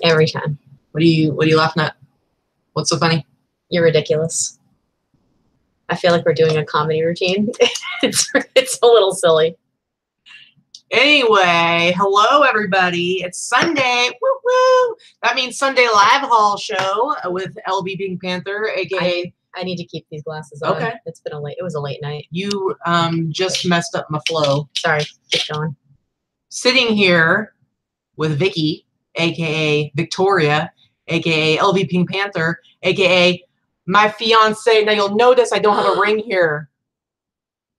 Every time. What are you laughing at? What's so funny? You're ridiculous. I feel like we're doing a comedy routine. It's a little silly. Anyway, hello everybody. It's Sunday. Woo woo. That means Sunday live haul show with LB Pink Panther, aka. I need to keep these glasses on. Okay. It was a late night. You just messed up my flow. Sorry. Keep going. Sitting here with Vicky, aka Victoria, aka LB Pink Panther, aka my fiance. Now you'll notice I don't have a ring here.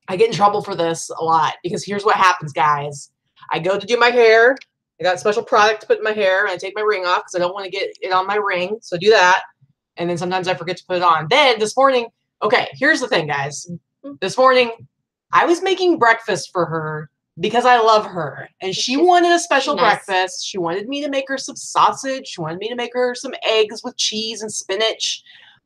I get in trouble for this a lot because here's what happens, guys. I go to do my hair. I got special product to put in my hair, and I take my ring off because I don't want to get it on my ring. So do that. And then sometimes I forget to put it on. Then this morning, okay, here's the thing, guys. This morning, I was making breakfast for her because I love her. And she wanted a special breakfast. She wanted me to make her some sausage. She wanted me to make her some eggs with cheese and spinach.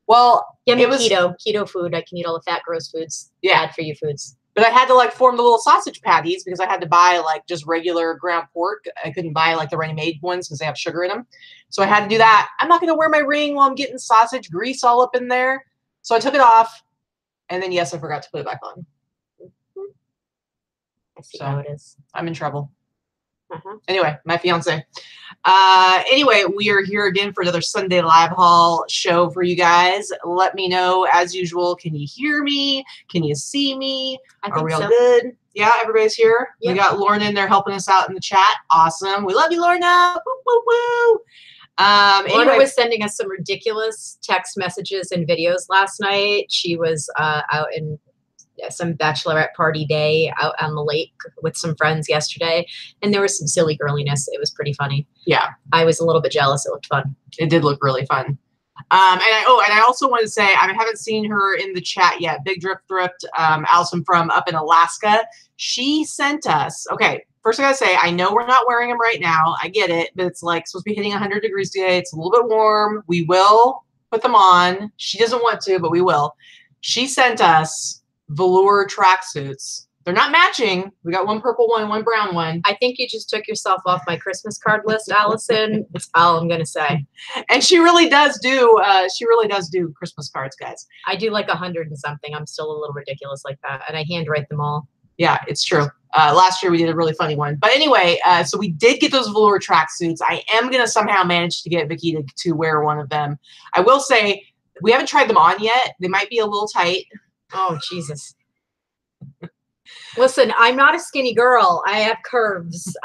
Well, it was keto food. I can eat all the fat, gross foods. Bad for you foods. But I had to like form the little sausage patties because I had to buy like just regular ground pork. I couldn't buy like the ready-made ones because they have sugar in them. So I had to do that. I'm not going to wear my ring while I'm getting sausage grease all up in there. So I took it off. And then, yes, I forgot to put it back on. I see how it is. I'm in trouble. Uh-huh. Anyway, my fiance. Anyway, we are here again for another Sunday live haul show for you guys. Let me know, as usual, can you hear me? Can you see me? Are we all good? Yeah, everybody's here. Yep. We got Lorna in there helping us out in the chat. Awesome. We love you, Lorna. Woo, woo, woo. Lorna was sending us some ridiculous text messages and videos last night. She was out in some bachelorette party day out on the lake with some friends yesterday, and there was some silly girliness. It was pretty funny. Yeah, I was a little bit jealous. It looked fun. It did look really fun. And I also want to say I haven't seen her in the chat yet. Big Thrift, Allison from up in Alaska. She sent us. Okay, first I gotta say I know we're not wearing them right now. I get it, but it's like supposed to be hitting 100 degrees today. It's a little bit warm. We will put them on. She doesn't want to, but we will. She sent us velour tracksuits. They're not matching. We got one purple one, one brown one. I think you just took yourself off my Christmas card list, Allison. That's all I'm gonna say. And she really does do. Christmas cards, guys. I do like 100 and something. I'm still a little ridiculous like that, and I handwrite them all. Yeah, it's true. Last year we did a really funny one. But anyway, so we did get those velour tracksuits. I am gonna somehow manage to get Vicky to wear one of them. I will say we haven't tried them on yet. They might be a little tight. Oh, Jesus. Listen, I'm not a skinny girl. I have curves.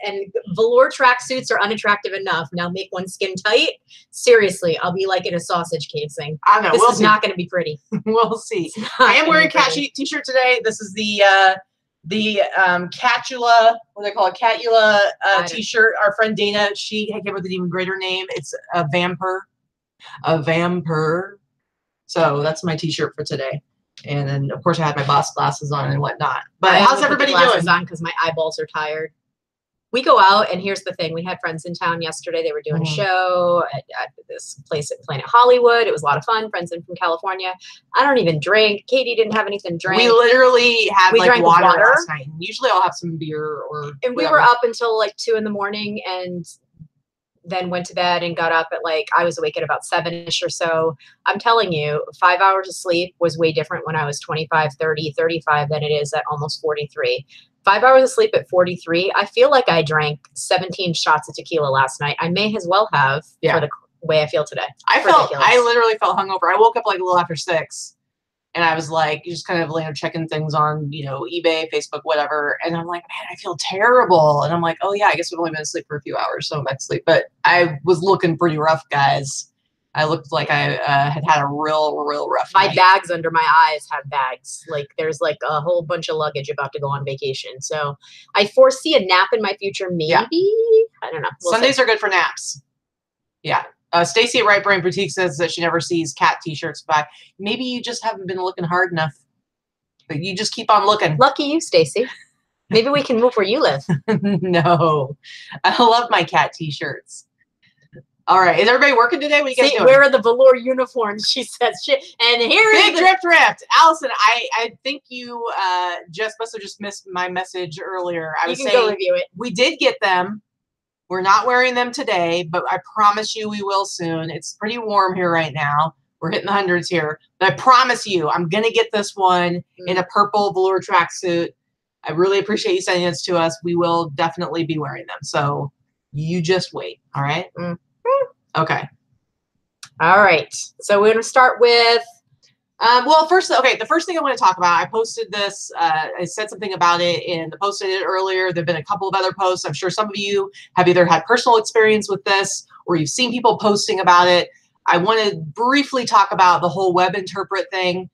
And velour tracksuits are unattractive enough. Now make one skin tight. Seriously, I'll be like in a sausage casing. I know. This is not going to be pretty. We'll see. I am wearing a cat t-shirt today. This is the Catula, what do they call it? Catula t-shirt. Our friend Dana, she came up with an even greater name. It's a Vampire. So that's my t-shirt for today. And then, of course, I had my boss glasses on and whatnot. But how's everybody doing? On because my eyeballs are tired. We go out, and here's the thing. We had friends in town yesterday. They were doing a show at this place at Planet Hollywood. It was a lot of fun. Friends in from California. I don't even drink. Katie didn't have anything to drink. We literally had like water last night. And usually I'll have some beer or and we were up until like 2 in the morning and then went to bed and got up at I was awake at about 7-ish or so. I'm telling you, 5 hours of sleep was way different when I was 25, 30, 35 than it is at almost 43. 5 hours of sleep at 43. I feel like I drank 17 shots of tequila last night. I may as well have for the way I feel today. I literally felt hungover. I woke up like a little after 6. And I was like, just kind of checking things on, eBay, Facebook, whatever. And I'm like, man, I feel terrible. And I'm like, oh yeah, I guess we've only been asleep for a few hours, so I'm back to sleep. But I was looking pretty rough, guys. I looked like I had a real rough night. My bags under my eyes have bags. There's a whole bunch of luggage about to go on vacation. So I foresee a nap in my future, maybe. Yeah. I don't know. Sundays are good for naps. Yeah. Stacy at Right Brain Boutique says that she never sees cat t-shirts by. Maybe you just haven't been looking hard enough. But you just keep on looking. Lucky you, Stacy. Maybe we can move where you live. No. I love my cat t-shirts. All right. Is everybody working today? What are you guys doing? Where are the velour uniforms? She says. And here Big Drift. Allison, I think you must have just missed my message earlier. I was saying, go review it. We did get them. We're not wearing them today, but I promise you we will soon. It's pretty warm here right now. We're hitting the hundreds here. But I promise you, I'm going to get this one in a purple velour tracksuit. I really appreciate you sending this to us. We will definitely be wearing them. So you just wait. All right? Okay. All right. So we're going to start with... well, first, okay, the first thing I want to talk about, I posted this, I said something about it and posted it earlier. There have been a couple of other posts. I'm sure some of you have either had personal experience with this or you've seen people posting about it. I want to briefly talk about the whole Webinterpret thing.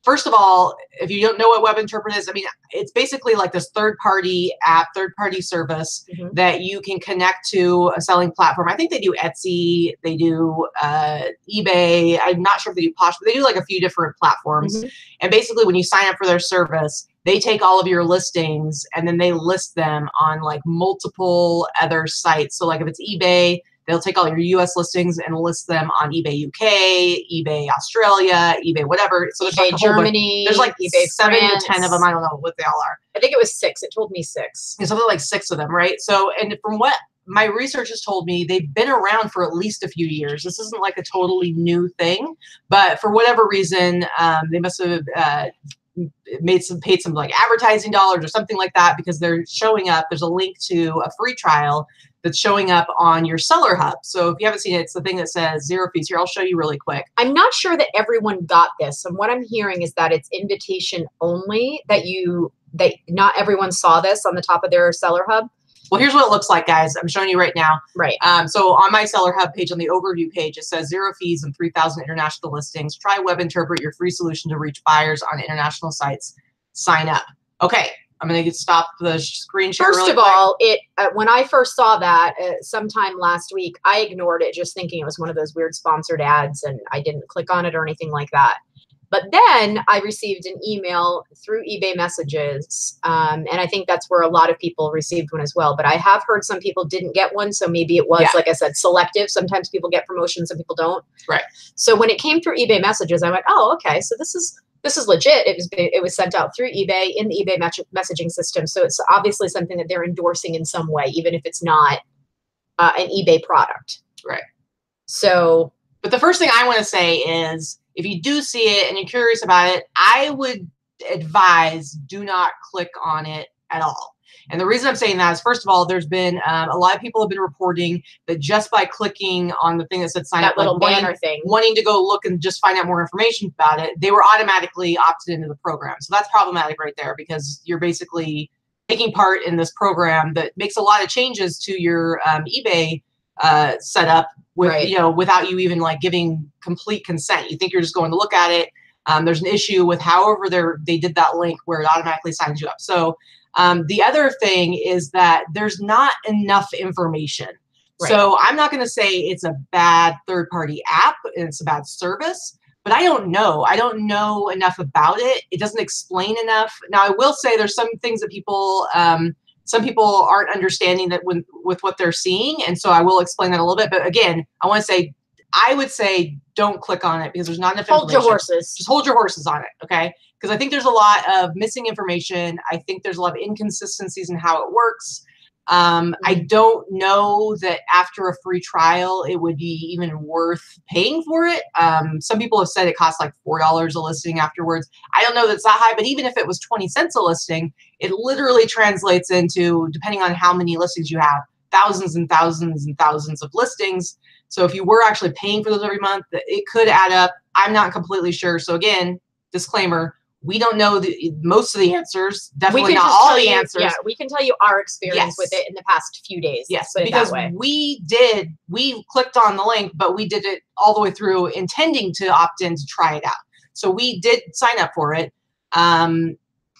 First of all, if you don't know what Webinterpret is, I mean, it's basically like this third-party app, third-party service that you can connect to a selling platform. I think they do Etsy, they do eBay. I'm not sure if they do Posh, but they do like a few different platforms. And basically, when you sign up for their service, they take all of your listings and then they list them on like multiple other sites. So like if it's eBay, they'll take all your US listings and list them on eBay UK, eBay Australia, eBay whatever. So there's eBay like Germany, there's like eBay 7 France. to 10 of them. I don't know what they all are. I think it was 6. It told me 6. There's something like 6 of them, right? So, and from what my research has told me, they've been around for at least a few years. This isn't like a totally new thing, but for whatever reason, they must have paid some like advertising dollars or something like that, because they're showing up. There's a link to a free trial that's showing up on your Cellar Hub. So if you haven't seen it, it's the thing that says 0 fees. Here, I'll show you really quick. I'm not sure that everyone got this. And what I'm hearing is that it's invitation only, that not everyone saw this on the top of their Cellar Hub. Well, here's what it looks like, guys. I'm showing you right now. Right. So on my Cellar Hub page, on the overview page, it says 0 fees and 3,000 international listings. Try Webinterpret, your free solution to reach buyers on international sites. Sign up. Okay. I'm going to stop the screen share First of all, when I first saw that sometime last week, I ignored it just thinking it was one of those weird sponsored ads, and I didn't click on it or anything like that. But then I received an email through eBay messages, and I think that's where a lot of people received one as well. But I have heard some people didn't get one, so maybe it was, like I said, selective. Sometimes people get promotions, some people don't. Right. So when it came through eBay messages, I went, oh, okay, so this is legit. It was sent out through eBay in the eBay messaging system. So it's obviously something that they're endorsing in some way, even if it's not an eBay product. Right. So, but the first thing I want to say is, if you do see it and you're curious about it, I would advise do not click on it at all. And the reason I'm saying that is, first of all, there's been a lot of people have been reporting that just by clicking on the thing that said sign up, little banner thing, wanting to go look and just find out more information about it, they were automatically opted into the program. So that's problematic right there, because you're basically taking part in this program that makes a lot of changes to your eBay setup with, without you even like giving complete consent. You think you're just going to look at it. There's an issue with however they did that link where it automatically signs you up. So the other thing is that there's not enough information. Right. So I'm not going to say it's a bad third-party app and it's a bad service, but I don't know. I don't know enough about it. It doesn't explain enough. Now, I will say there's some things that some people aren't understanding that with what they're seeing. And so I will explain that a little bit. But again, I would say don't click on it, because there's not enough information. Hold your horses. Just hold your horses on it, okay? Because I think there's a lot of missing information. I think there's a lot of inconsistencies in how it works. I don't know that after a free trial, it would be even worth paying for it. Some people have said it costs like $4 a listing afterwards. I don't know that's that high, but even if it was 20 cents a listing, it literally translates into, depending on how many listings you have, thousands and thousands and thousands of listings. So if you were actually paying for those every month, it could add up. I'm not completely sure. So again, disclaimer, we don't know most of the answers, definitely not all the answers. Yeah, we can tell you our experience with it in the past few days. Yes, because we clicked on the link, but we did it all the way through intending to opt in to try it out. So we did sign up for it.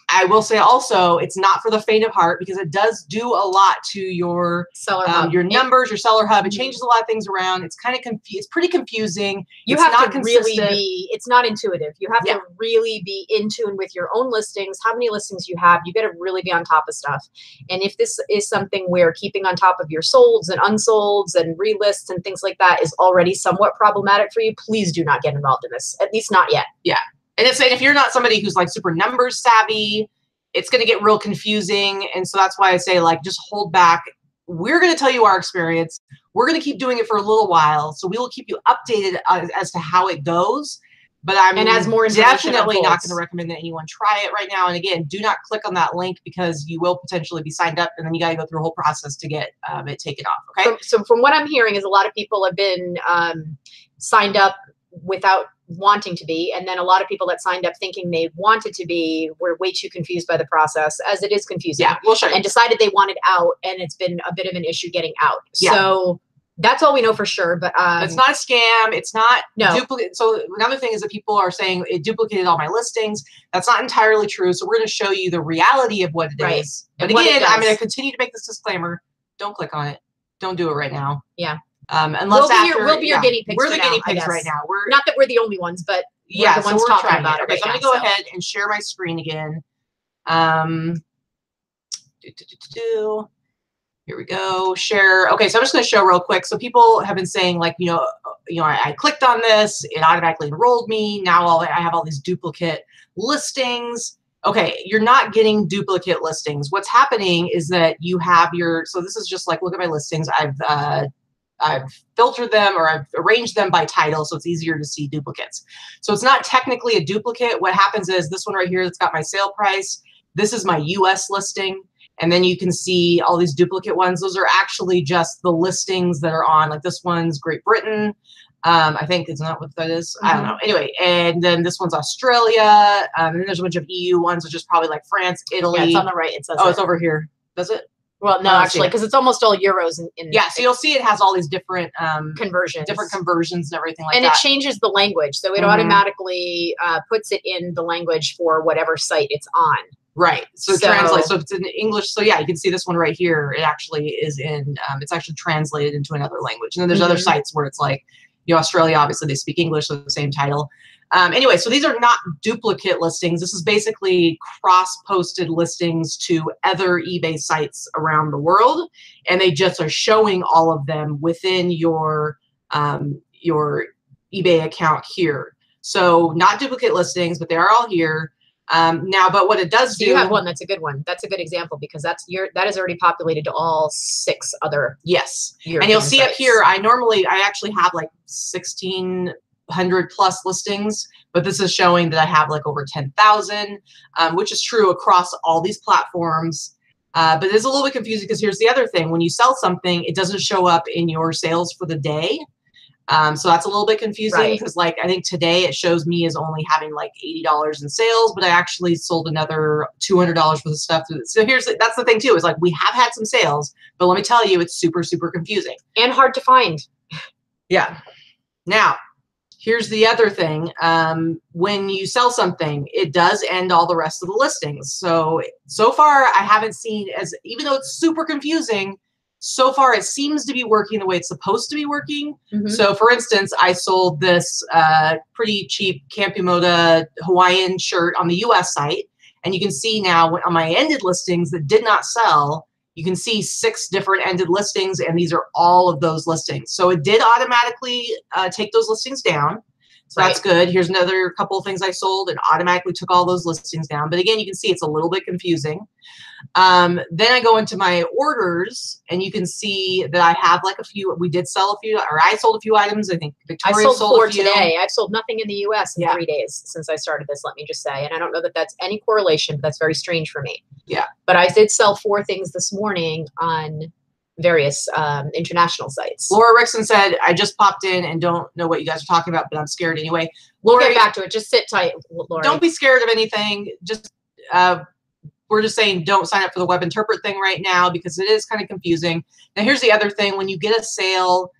I will say also, it's not for the faint of heart, because it does do a lot to your Cellar Hub, your numbers, your Cellar Hub. It changes a lot of things around. It's kind of it's pretty confusing. It's have to really be, it's not intuitive. You have to really be in tune with your own listings, how many listings you have. You got to really be on top of stuff. And if this is something where keeping on top of your solds and unsolds and relists and things like that is already somewhat problematic for you, please do not get involved in this, at least not yet. Yeah. And it's saying if you're not somebody who's like super numbers savvy, it's going to get real confusing. And so that's why I say, like, just hold back. we're going to tell you our experience. We're going to keep doing it for a little while. So we will keep you updated as to how it goes. But I'm as more definitely not going to recommend that anyone try it right now. And again, do not click on that link because you will potentially be signed up and then you got to go through a whole process to get it taken off. Okay. So from what I'm hearing is a lot of people have been signed up without wanting to be. And then a lot of people that signed up thinking they wanted to be were way too confused by the process, as it is confusing. Yeah, we'll show you. And decided they wanted out. And it's been a bit of an issue getting out. Yeah. So that's all we know for sure, but it's not a scam. It's not no duplicate. So another thing is that people are saying it duplicated all my listings. That's not entirely true. So we're going to show you the reality of what it is. But again, I'm going to continue to make this disclaimer. Don't click on it. Don't do it right now. Yeah. Unless we'll be your guinea pigs. We're the guinea pigs right now. We're not that we're the only ones, but yeah, we're the ones so we're talking about it. Okay, so I'm going to go ahead and share my screen again. Here we go. Share. Okay, so I'm just going to show real quick. So people have been saying, like, I clicked on this, it automatically enrolled me. Now I have all these duplicate listings. Okay, you're not getting duplicate listings. What's happening is that you have so this is just like, look at my listings. I've filtered them or I've arranged them by title, so it's easier to see duplicates. So it's not technically a duplicate. What happens is this one right here that's got my sale price. This is my US listing. And then you can see all these duplicate ones. Those are actually just the listings that are on, like this one's Great Britain. I think it's not what that is. I don't know. Anyway, and then this one's Australia. And then there's a bunch of EU ones, which is probably like France, Italy. Yeah, it's on the right. It says it's over here. Does it? Well, no, actually, because it's almost all euros. Yeah, so you'll see it has all these different conversions and everything like that. And it changes the language. So it automatically puts it in the language for whatever site it's on. Right. So it translates. So if it's in English. So yeah, you can see this one right here. It actually is in, it's actually translated into another language. And then there's other sites where it's like, Australia, obviously they speak English, so the same title. Anyway, so these are not duplicate listings. This is basically cross-posted listings to other eBay sites around the world. And they just are showing all of them within your eBay account here. So not duplicate listings, but they are all here. Now, but what it does do, you have one that's a good one. That's a good example because that is already populated to all 6 other. Yes, European and you'll see sites. up here. I actually have like 1,600 plus listings, but this is showing that I have like over 10,000, which is true across all these platforms. But it's a little bit confusing because here's the other thing: when you sell something, it doesn't show up in your sales for the day. So that's a little bit confusing because like I think today it shows me as only having like $80 in sales, but I actually sold another $200 worth of stuff. So that's the thing too, is like we have had some sales, but let me tell you, it's super, super confusing. And hard to find. Yeah. Now, here's the other thing. When you sell something, it does end all the rest of the listings. So far I haven't seen, even though it's super confusing, so far it seems to be working the way it's supposed to be working. So for instance, I sold this pretty cheap Campimoda Hawaiian shirt on the US site. And you can see now on my ended listings that did not sell, you can see 6 different ended listings, and these are all of those listings. So it did automatically take those listings down. So that's good. Here's another couple of things I sold and automatically took all those listings down. But again, you can see it's a little bit confusing. Then I go into my orders and you can see that I have like a few, we did sell a few, or I sold a few items. I think Victoria sold 4 a few. today. I've sold nothing in the US in 3 days since I started this, let me just say. And I don't know that that's any correlation, but that's very strange for me. Yeah. But I did sell 4 things this morning on various international sites. Laura Rickson said, I just popped in and don't know what you guys are talking about, but I'm scared anyway. We'll get back to it. Just sit tight, Laura. Don't be scared of anything. Just, we're just saying don't sign up for the Webinterpret thing right now because it is kind of confusing. Now, here's the other thing. When you get a sale,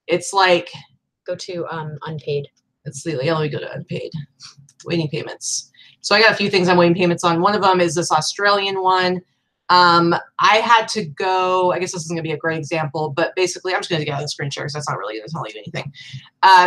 it's like... Go to Unpaid. Let me go to Unpaid. Waiting payments. So I got a few things I'm waiting payments on. One of them is this Australian one. I had to go, I guess this isn't gonna be a great example, but basically I'm just gonna get out of the screen share because that's not really gonna tell you anything.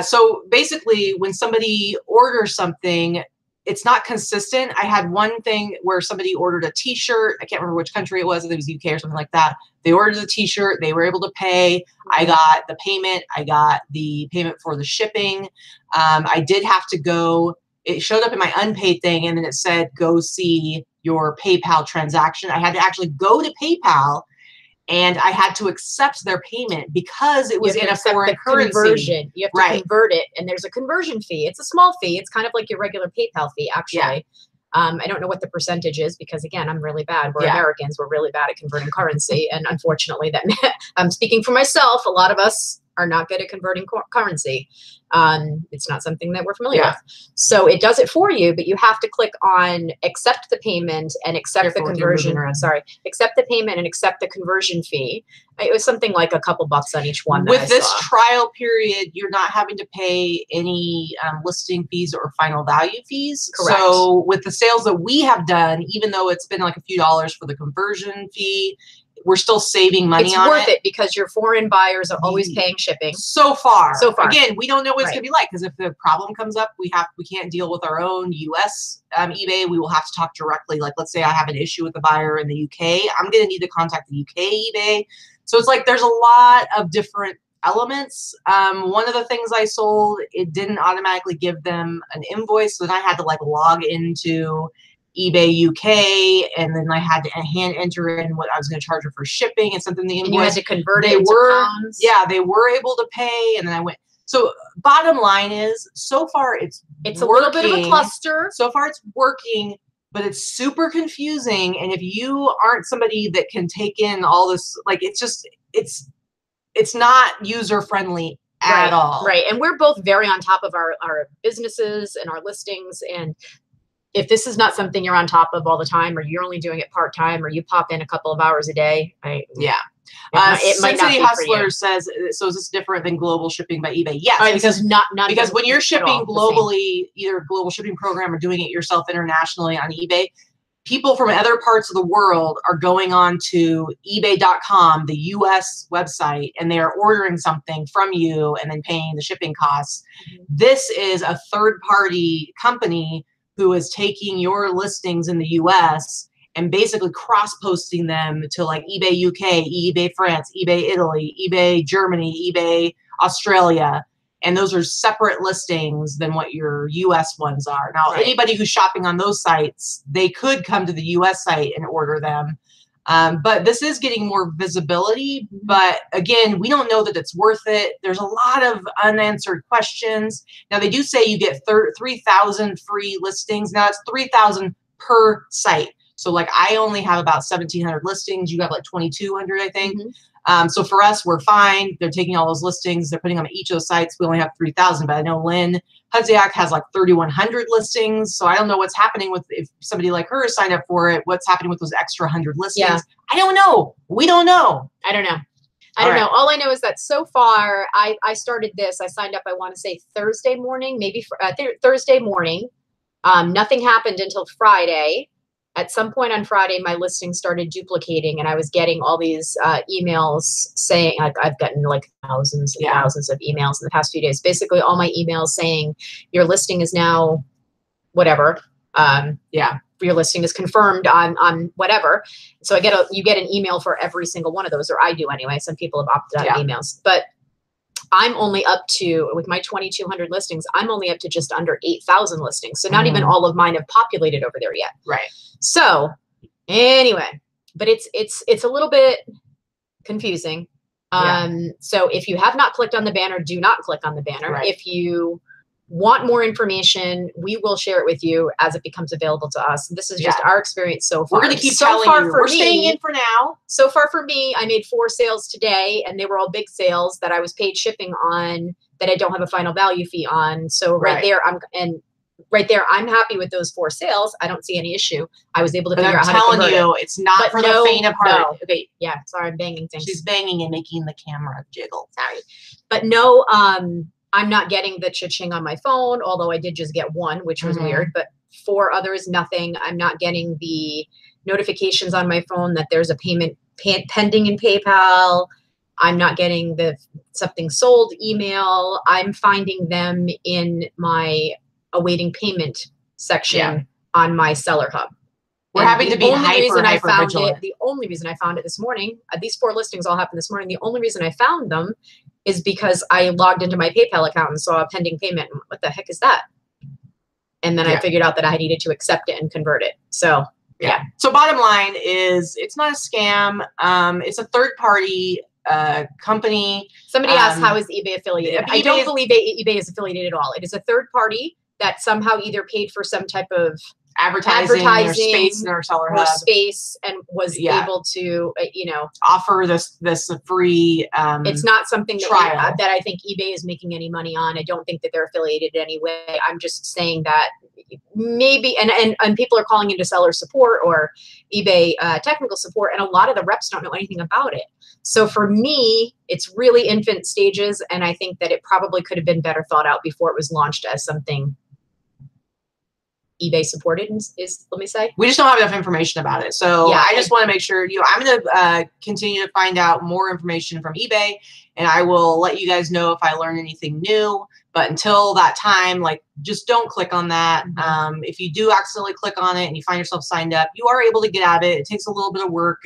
So basically when somebody orders something, it's not consistent. I had one thing where somebody ordered a t-shirt. I can't remember which country it was. I think it was UK or something like that. They ordered the t-shirt. They were able to pay. I got the payment. I got the payment for the shipping. I did have to go, it showed up in my unpaid thing and then it said, go see your PayPal transaction. I had to actually go to PayPal and I had to accept their payment because it was in a foreign currency. Conversion. You have to convert it, and there's a conversion fee. It's a small fee. It's kind of like your regular PayPal fee, actually. Yeah. I don't know what the percentage is because, again, I'm really bad. We're Americans. We're really bad at converting currency. And unfortunately, that I'm speaking for myself. A lot of us are not good at converting currency. It's not something that we're familiar with. So it does it for you, but you have to click on accept the payment and accept the conversion. Accept the payment and accept the conversion fee. It was something like a couple bucks on each one. With this trial period, you're not having to pay any listing fees or final value fees. Correct. So with the sales that we have done, even though it's been like a few dollars for the conversion fee, we're still saving money on it. It's worth it because your foreign buyers are always paying shipping. So far. Again, we don't know what it's going to be like because if the problem comes up, we can't deal with our own US eBay. We will have to talk directly. Like, let's say I have an issue with the buyer in the UK. I'm going to need to contact the UK eBay. So it's like there's a lot of different elements. One of the things I sold, it didn't automatically give them an invoice. So then I had to like log into eBay UK, and then I had to hand enter in what I was going to charge her for shipping and something. The invoice, and you had to convert it into pounds. Yeah, they were able to pay, and then I went. So bottom line is, so far it's a little bit of a cluster. So far it's working, but it's super confusing. And if you aren't somebody that can take in all this, like it's not user friendly at all. Right, and we're both very on top of our businesses and our listings, and if this is not something you're on top of all the time, or you're only doing it part-time, or you pop in a couple of hours a day, it might not be Hustler for you. says, so is this different than global shipping by eBay? Yes, because when you're shipping globally, either global shipping program or doing it yourself internationally on eBay, people from other parts of the world are going on to ebay.com, the US website, and they are ordering something from you and then paying the shipping costs. Mm-hmm. This is a third-party company who is taking your listings in the US and basically cross-posting them to like eBay UK, eBay France, eBay Italy, eBay Germany, eBay Australia. And those are separate listings than what your US ones are. Now, anybody who's shopping on those sites, they could come to the US site and order them. But this is getting more visibility. But again, we don't know that it's worth it. There's a lot of unanswered questions. Now, they do say you get 3,000 free listings. Now, it's 3,000 per site. So like I only have about 1,700 listings. You have like 2,200, I think. Mm-hmm. So for us, we're fine. They're taking all those listings. They're putting them on each of those sites. We only have 3,000. But I know Lynn Hudziak has like 3,100 listings. So I don't know what's happening with, if somebody like her signed up for it, what's happening with those extra 100 listings. Yeah. I don't know. We don't know. I don't know. I don't know. All I know is that so far, I started this. I signed up, I want to say Thursday morning, maybe Thursday morning. Nothing happened until Friday. At some point on Friday, my listing started duplicating, and I was getting all these emails saying, I've gotten like thousands and thousands of emails in the past few days. Basically, all my emails saying your listing is now whatever. Your listing is confirmed on whatever. So you get an email for every single one of those, or I do anyway. Some people have opted out of emails, but I'm only up to, with my 2,200 listings, I'm only up to just under 8,000 listings. So not even all of mine have populated over there yet. Right. So anyway, but it's a little bit confusing. So if you have not clicked on the banner, do not click on the banner. Right. If you want more information, we will share it with you as it becomes available to us. This is just our experience so far. We're going to keep telling you. We're staying in for now. So far for me, I made 4 sales today, and they were all big sales that I was paid shipping on that I don't have a final value fee on. So right there, I'm happy with those 4 sales. I don't see any issue. I was able to figure out how to convert it. I'm telling you, it's not for the faint of heart. No. Okay, yeah, sorry, I'm banging things. She's banging and making the camera jiggle. Sorry. But no, I'm not getting the cha-ching on my phone, although I did just get 1, which was weird. But 4 others, nothing. I'm not getting the notifications on my phone that there's a payment pending in PayPal. I'm not getting the something sold email. I'm finding them in my awaiting payment section on my Cellar Hub. We're having to be hyper vigilant. The only reason I found it this morning, these 4 listings all happened this morning. The only reason I found them is because I logged into my PayPal account and saw a pending payment. What the heck is that? And then I figured out that I needed to accept it and convert it. So Yeah. So bottom line is it's not a scam. It's a third party company. Somebody asked, how is eBay affiliated? I don't believe eBay is affiliated at all. It is a third party that somehow either paid for some type of advertising or space in our Cellar Hub, space, and was able to, offer this free. It's not something that that I think eBay is making any money on. I don't think that they're affiliated in any way. I'm just saying that maybe, and people are calling into seller support or eBay technical support, and a lot of the reps don't know anything about it. So for me, it's really infant stages, and I think that it probably could have been better thought out before it was launched as something eBay supported is, let me say. We just don't have enough information about it. So yeah, I just want to make sure, I'm going to continue to find out more information from eBay, and I will let you guys know if I learn anything new. But until that time, just don't click on that. If you do accidentally click on it and you find yourself signed up, you are able to get out of it. It takes a little bit of work.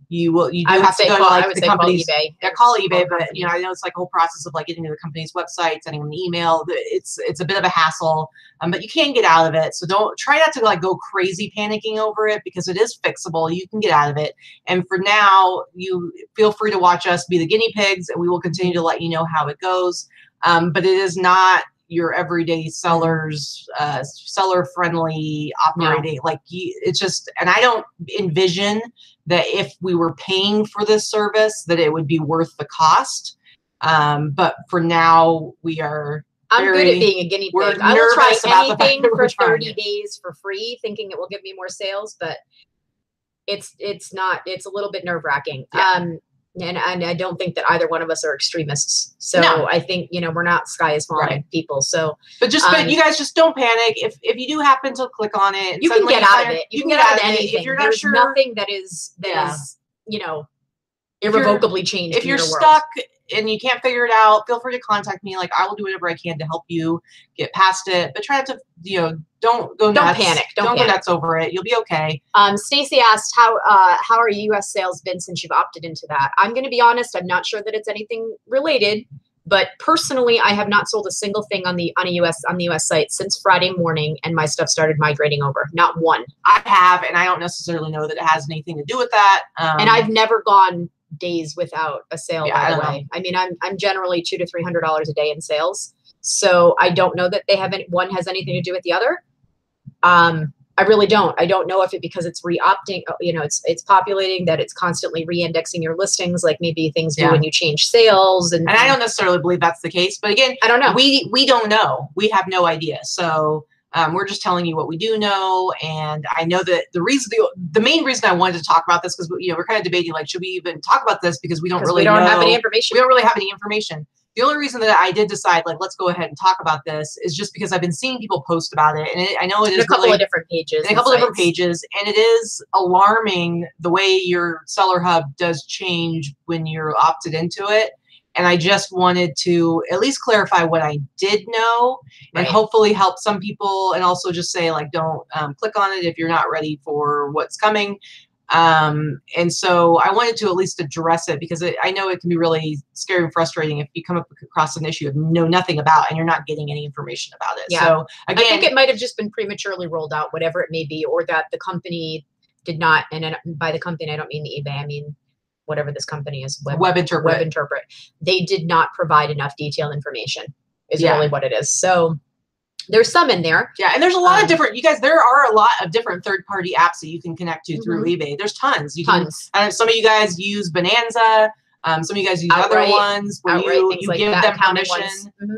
You do have to go to the company's eBay. Yeah, call eBay. But I know it's a whole process of getting to the company's website, sending them an email. It's a bit of a hassle, but you can get out of it. So don't try not to go crazy panicking over it, because it is fixable. You can get out of it. And for now, you feel free to watch us be the guinea pigs, and we will continue to let you know how it goes. But it is not your everyday sellers, seller-friendly operating. No. It's just, and I don't envision that if we were paying for this service that it would be worth the cost. But for now, we are. I'm good at being a guinea pig. I will try anything for 30 days for free, thinking it will give me more sales, but it's not. It's a little bit nerve-wracking. Yeah. And I don't think that either one of us are extremists. So no. I think, we're not sky is falling people. So, but you guys just don't panic. If you do happen to click on it, you can get out of it. You can get out of anything. If you're not sure, nothing that is irrevocably changed. If you're stuck and you can't figure it out, feel free to contact me. I will do whatever I can to help you get past it. But try not to, don't go nuts. Don't panic. Don't go nuts over it. You'll be okay. Stacy asked, how are U.S. sales been since you've opted into that? I'm going to be honest. I'm not sure that it's anything related, but personally, I have not sold a single thing on the U.S. site since Friday morning, and my stuff started migrating over. Not one. I have, and I don't necessarily know that it has anything to do with that. And I've never gone days without a sale, by the way. I mean, I'm generally $200 to $300 a day in sales. So I don't know that one has anything to do with the other. I really don't. I don't know if because it's re-opting, it's populating, that it's constantly re-indexing your listings, like maybe things do when you change sales. And I don't necessarily believe that's the case, but again, I don't know. We don't know. We have no idea. So we're just telling you what we do know. And I know that the main reason I wanted to talk about this, because we're kind of debating, should we even talk about this, because we don't really have any information. We don't really have any information. The only reason that I did decide, let's go ahead and talk about this is just because I've been seeing people post about it. And I know it is a couple of different pages. A couple of different pages. And it is alarming the way your Cellar Hub does change when you're opted into it. And I just wanted to at least clarify what I did know, and hopefully help some people, and also just say, don't click on it if you're not ready for what's coming. And so I wanted to at least address it, because I know it can be really scary and frustrating if you come up across an issue you know nothing about and you're not getting any information about it. Yeah. So again, I think it might have just been prematurely rolled out, whatever it may be, or that the company did not, and by the company, I don't mean the eBay, I mean whatever this company is, Webinterpret. They did not provide enough detailed information is really what it is. So there's some in there. Yeah, and there's a lot of different, you guys, there are a lot of different third-party apps that you can connect to through eBay. There's tons. Some of you guys use Bonanza. Some of you guys use other ones where you give them permission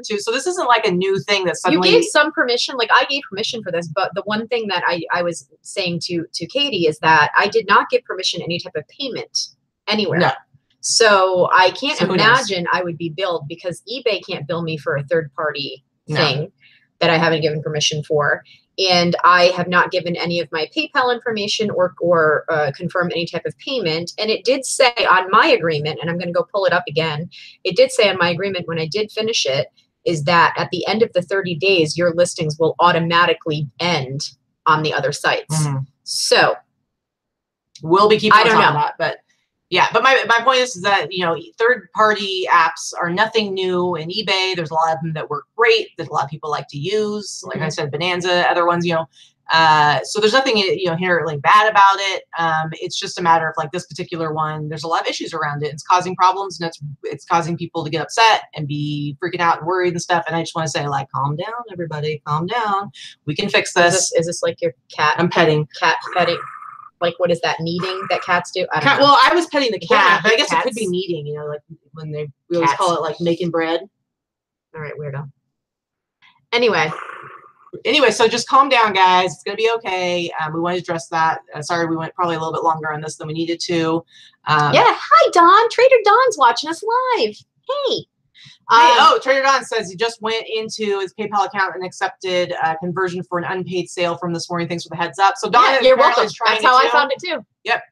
to. So this isn't like a new thing that suddenly. You gave some permission. I gave permission for this, but the one thing that I was saying to Katie is that I did not give permission any type of payment anywhere. No. So I can't imagine I would be billed, because eBay can't bill me for a third-party thing that I haven't given permission for. And I have not given any of my PayPal information or confirmed any type of payment. And it did say on my agreement, and I'm going to go pull it up again, it did say on my agreement when I did finish it, is that at the end of the 30 days, your listings will automatically end on the other sites. So we'll be keeping on that, but yeah, but my point is that, third-party apps are nothing new in eBay. There's a lot of them that work great, that a lot of people like to use. Like I said, Bonanza, other ones, So there's nothing, inherently bad about it. It's just a matter of like this particular one, there's a lot of issues around it. It's causing problems, and it's causing people to get upset and be freaking out and worried and stuff. And I just want to say, like, calm down, everybody, calm down. We can fix this. Is this like your cat? I'm petting. Cat petting. Like, what is that, kneading that cats do? I don't know. Well, I was petting the cat, but I guess cats. It could be kneading, like when we always call it like making bread. All right, weirdo. Anyway, so just calm down, guys. It's going to be okay. We want to address that. Sorry, we went probably a little bit longer on this than we needed to. Yeah. Hi, Don. Trader Don's watching us live. Hey. Trader Don says he just went into his PayPal account and accepted conversion for an unpaid sale from this morning. Thanks for the heads up. So Don, you're welcome. That's how I found it too. Yep.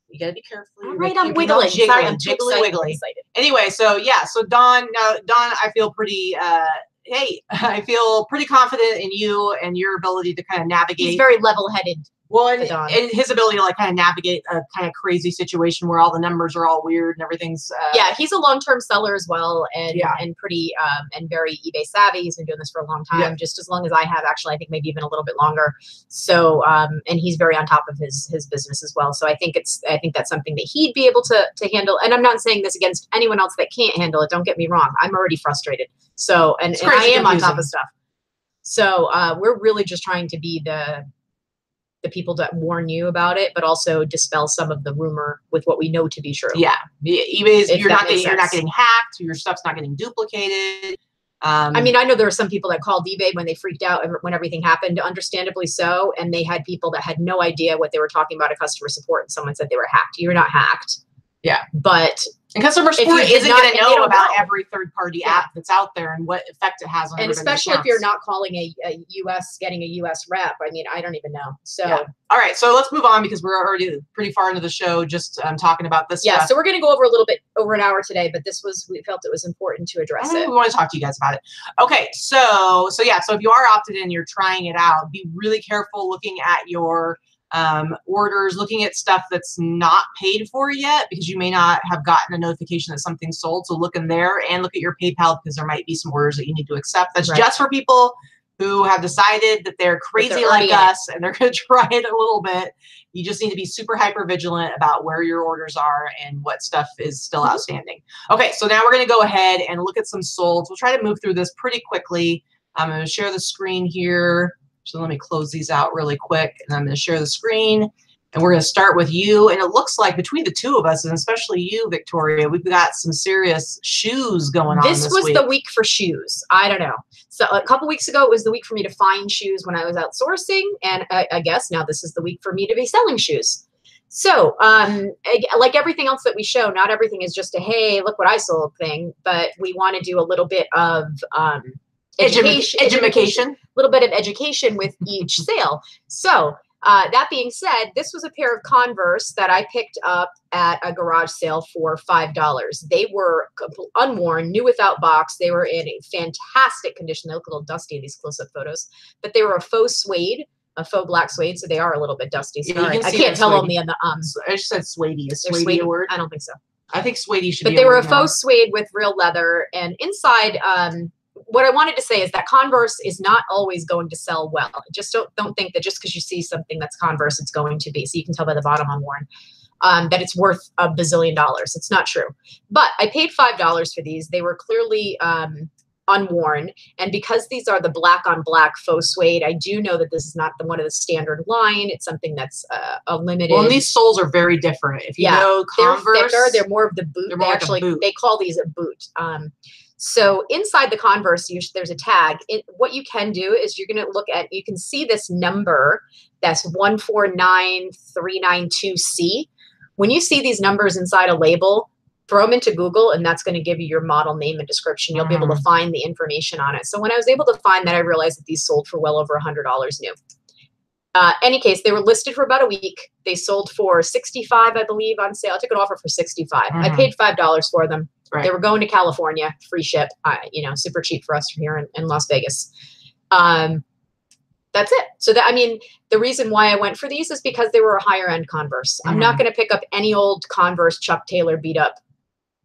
You gotta be careful. All right, I'm wiggling. Sorry, I'm too wiggly. Anyway, so Don, I feel pretty. I feel pretty confident in you and your ability to kind of navigate. He's very level-headed. Well, and his ability to like kind of navigate a kind of crazy situation where all the numbers are all weird and everything's. He's a long-term seller as well, and pretty and very eBay savvy. He's been doing this for a long time, just as long as I have. Actually, I think maybe even a little bit longer. So, and he's very on top of his business as well. So I think that's something that he'd be able to handle. And I'm not saying this against anyone else that can't handle it. Don't get me wrong. I'm already frustrated. So, and I am on top of stuff. So we're really just trying to be the people that warn you about it, but also dispel some of the rumor with what we know to be true. Yeah, eBay's you're not getting hacked. Your stuff's not getting duplicated. I mean, I know there were some people that called eBay when they freaked out when everything happened, understandably so, and they had people that had no idea what they were talking about at customer support, and someone said they were hacked. You're not hacked. Yeah, but. And customer support isn't going to know about every third-party app that's out there and what effect it has on. And especially if you're not calling getting a U.S. rep. I mean, I don't even know. So, all right. So let's move on because we're already pretty far into the show. Just talking about this. Yeah. So we're going to go over a little bit over an hour today, but we felt it was important to address it. We want to talk to you guys about it. Okay. So if you are opted in, you're trying it out. Be really careful looking at your orders, looking at stuff that's not paid for yet, because you may not have gotten a notification that something's sold. So look in there and look at your PayPal, because there might be some orders that you need to accept. That's just for people who have decided that they're crazy like us and they're going to try it a little bit. You just need to be super hyper vigilant about where your orders are and what stuff is still outstanding. Okay, so now we're going to go ahead and look at some solds. We'll try to move through this pretty quickly. I'm going to share the screen here. So let me close these out really quick, and I'm going to share the screen, and we're going to start with you. And it looks like between the two of us, and especially you, Victoria, we've got some serious shoes going on this was week. the week for shoes. I don't know. So a couple weeks ago, it was the week for me to find shoes when I was outsourcing, and I guess now this is the week for me to be selling shoes. So like everything else that we show, not everything is just a, hey, look what I sold thing, but we want to do a little bit of education, a little bit of education with each sale. So that being said, this was a pair of Converse that I picked up at a garage sale for $5. They were unworn, new without box. They were in a fantastic condition. They look a little dusty in these close-up photos, but they were a faux suede, a faux black suede, so they are a little bit dusty. Sorry, I can't tell on the I just said suede. Is suede a word? I don't think so. I think suede should be. But they were a faux suede with real leather, and inside. What I wanted to say is that Converse is not always going to sell well. Just don't think that just because you see something that's Converse, it's going to be. So you can tell by the bottom unworn that it's worth $1 bazillion. It's not true. But I paid $5 for these. They were clearly unworn. And because these are the black on black faux suede, I do know that this is not one of the standard line. It's something that's a limited. Well, and these soles are very different. If you know Converse, they're thicker. They're more of the boot. They call these a boot. So inside the Converse, there's a tag. What you can do is you're going to look at, you can see this number that's 149392C. When you see these numbers inside a label, throw them into Google, and that's going to give you your model name and description. You'll be able to find the information on it. So when I was able to find that, I realized that these sold for well over $100 new. Any case, they were listed for about a week. They sold for $65, I believe, on sale. I took an offer for $65. I paid $5 for them. Right. They were going to California, free ship, super cheap for us here in Las Vegas. That's it. So that, I mean, the reason why I went for these is because they were a higher end Converse. I'm not going to pick up any old Converse Chuck Taylor beat up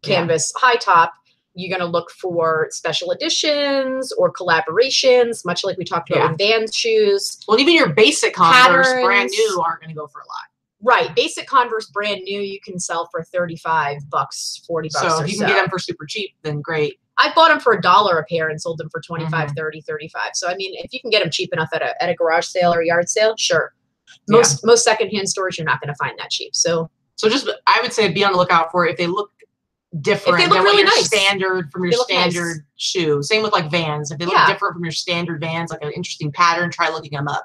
canvas high top. You're going to look for special editions or collaborations, much like we talked about with Vans shoes. Well, even your basic Converse brand new aren't going to go for a lot. Right. Basic Converse brand new, you can sell for $35, $40 or so. So if you can get them for super cheap, then great. I bought them for $1 a pair and sold them for $25, $30, $35. So, I mean, if you can get them cheap enough at a garage sale or yard sale, sure. Most secondhand stores, you're not going to find that cheap. So just, I would say, be on the lookout for it if they look different if they look than really what your nice. Standard from your standard shoe. Same with like Vans. If they look different from your standard Vans, like an interesting pattern, try looking them up.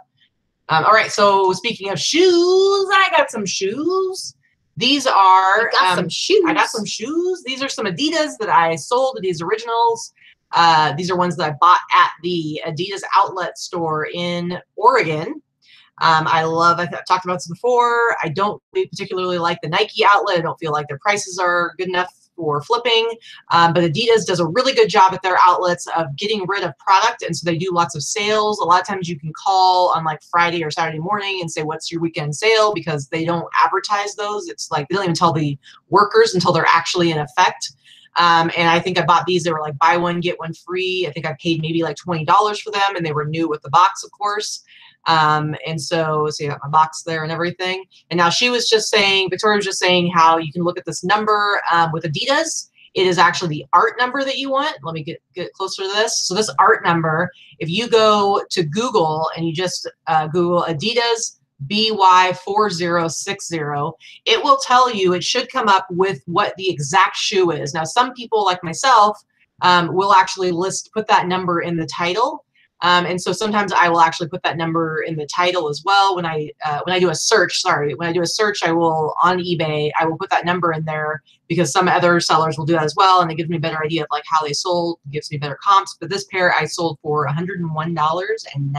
All right. So speaking of shoes, I got some shoes. These are I got some shoes. These are some Adidas that I sold, Adidas Originals. These are ones that I bought at the Adidas outlet store in Oregon. I've talked about this before. I don't particularly like the Nike outlet. I don't feel like their prices are good enough for flipping. But Adidas does a really good job at their outlets of getting rid of product. And so they do lots of sales. A lot of times you can call on like Friday or Saturday morning and say, what's your weekend sale? Because they don't advertise those. It's like, they don't even tell the workers until they're actually in effect. And I think I bought these. They were like buy one, get one free. I think I paid maybe like $20 for them, and they were new with the box, of course. And so you got my box there and everything. And now Victoria was just saying how you can look at this number with Adidas. It is actually the art number that you want. Let me get closer to this. So this art number, if you go to Google and you just Google Adidas BY4060, it will tell you, it should come up with what the exact shoe is. Now, some people like myself will actually put that number in the title. And so sometimes I will actually put that number in the title as well. When I do a search, I will on eBay, I will put that number in there because some other sellers will do that as well. And it gives me a better idea of like how they sold, it gives me better comps. But this pair I sold for $101.99. And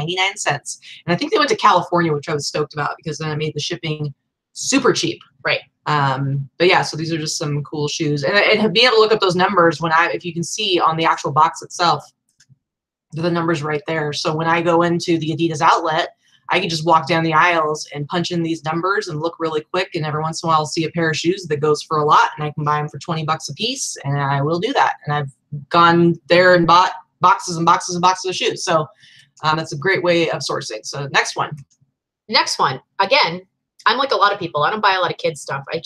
I think they went to California, which I was stoked about because then I made the shipping super cheap. Right. But yeah, so these are just some cool shoes, and being able to look up those numbers if you can see on the actual box itself, the numbers right there. So when I go into the Adidas outlet, I can just walk down the aisles and punch in these numbers and look really quick. And every once in a while I'll see a pair of shoes that goes for a lot, and I can buy them for $20 a piece. And I will do that. And I've gone there and bought boxes and boxes and boxes of shoes. So that's a great way of sourcing. So next one. Again, I'm like a lot of people. I don't buy a lot of kids stuff. I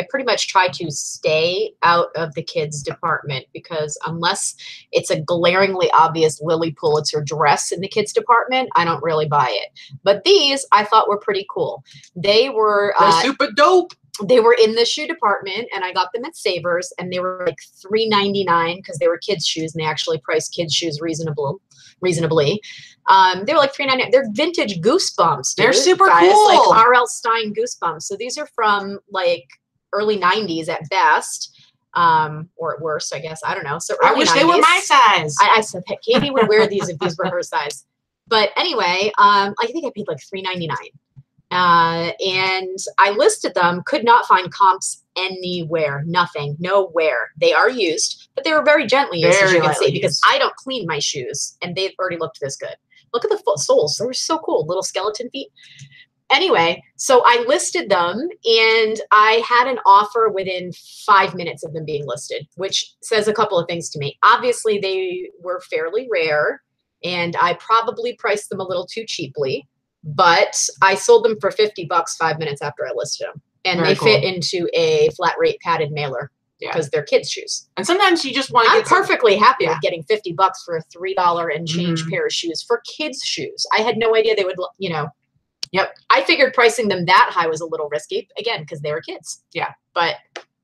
pretty much try to stay out of the kids department because unless it's a glaringly obvious Lilly Pulitzer dress in the kids department, I don't really buy it. But these I thought were pretty cool. They're super dope. They were in the shoe department, and I got them at Savers, and they were like $3.99 because they were kids' shoes, and they actually priced kids' shoes reasonably. They were like $3.99. They're vintage Goosebumps. They're super guys, cool. Like R.L. Stein Goosebumps. So these are from like early 90s at best, or at worst, I guess. I don't know. So I wish 90s. They were my size. I said that Katie would wear these if these were her size. But anyway, I think I paid like $3.99. And I listed them, could not find comps anywhere, nothing, nowhere. They are used, but they were very gently used, as you can see, because I don't clean my shoes, and they've already looked this good. Look at the foot soles. They were so cool, little skeleton feet. Anyway, so I listed them, and I had an offer within 5 minutes of them being listed, which says a couple of things to me. Obviously, they were fairly rare, and I probably priced them a little too cheaply. But I sold them for $50 5 minutes after I listed them. And they fit into a flat rate padded mailer because they're kids' shoes. And sometimes you just want to I'm perfectly happy with getting $50 for a $3 and change pair of shoes for kids' shoes. I had no idea they would, I figured pricing them that high was a little risky, again, because they were kids. Yeah. But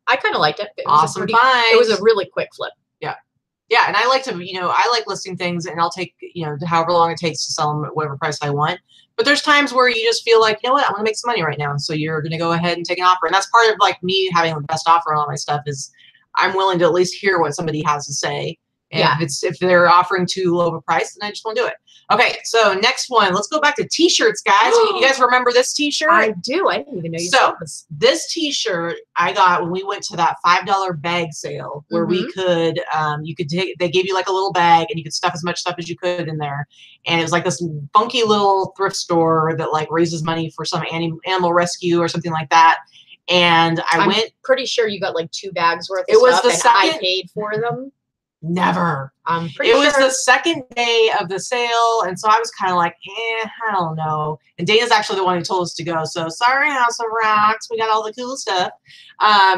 I kind of liked it. It was awesome find. It was a really quick flip. Yeah. Yeah, and I like to, I like listing things, and I'll take, however long it takes to sell them at whatever price I want. But there's times where you just feel like, you know what, I want to make some money right now. So you're going to go ahead and take an offer. And that's part of like me having the best offer on all my stuff is I'm willing to at least hear what somebody has to say. And if they're offering too low of a price, then I just won't do it. Okay, so next one. Let's go back to T-shirts, guys. You guys remember this T-shirt? I do. I didn't even know you saw this. This T-shirt I got when we went to that $5 bag sale where we could, they gave you like a little bag and you could stuff as much stuff as you could in there. And it was like this funky little thrift store that like raises money for some animal rescue or something like that. And I'm pretty sure you got like 2 bags worth of stuff, and I paid for them. Never. I'm pretty It sure. was the second day of the sale, and so I was kind of like, I don't know. And Dana's actually the one who told us to go, so sorry, House of Rocks, we got all the cool stuff.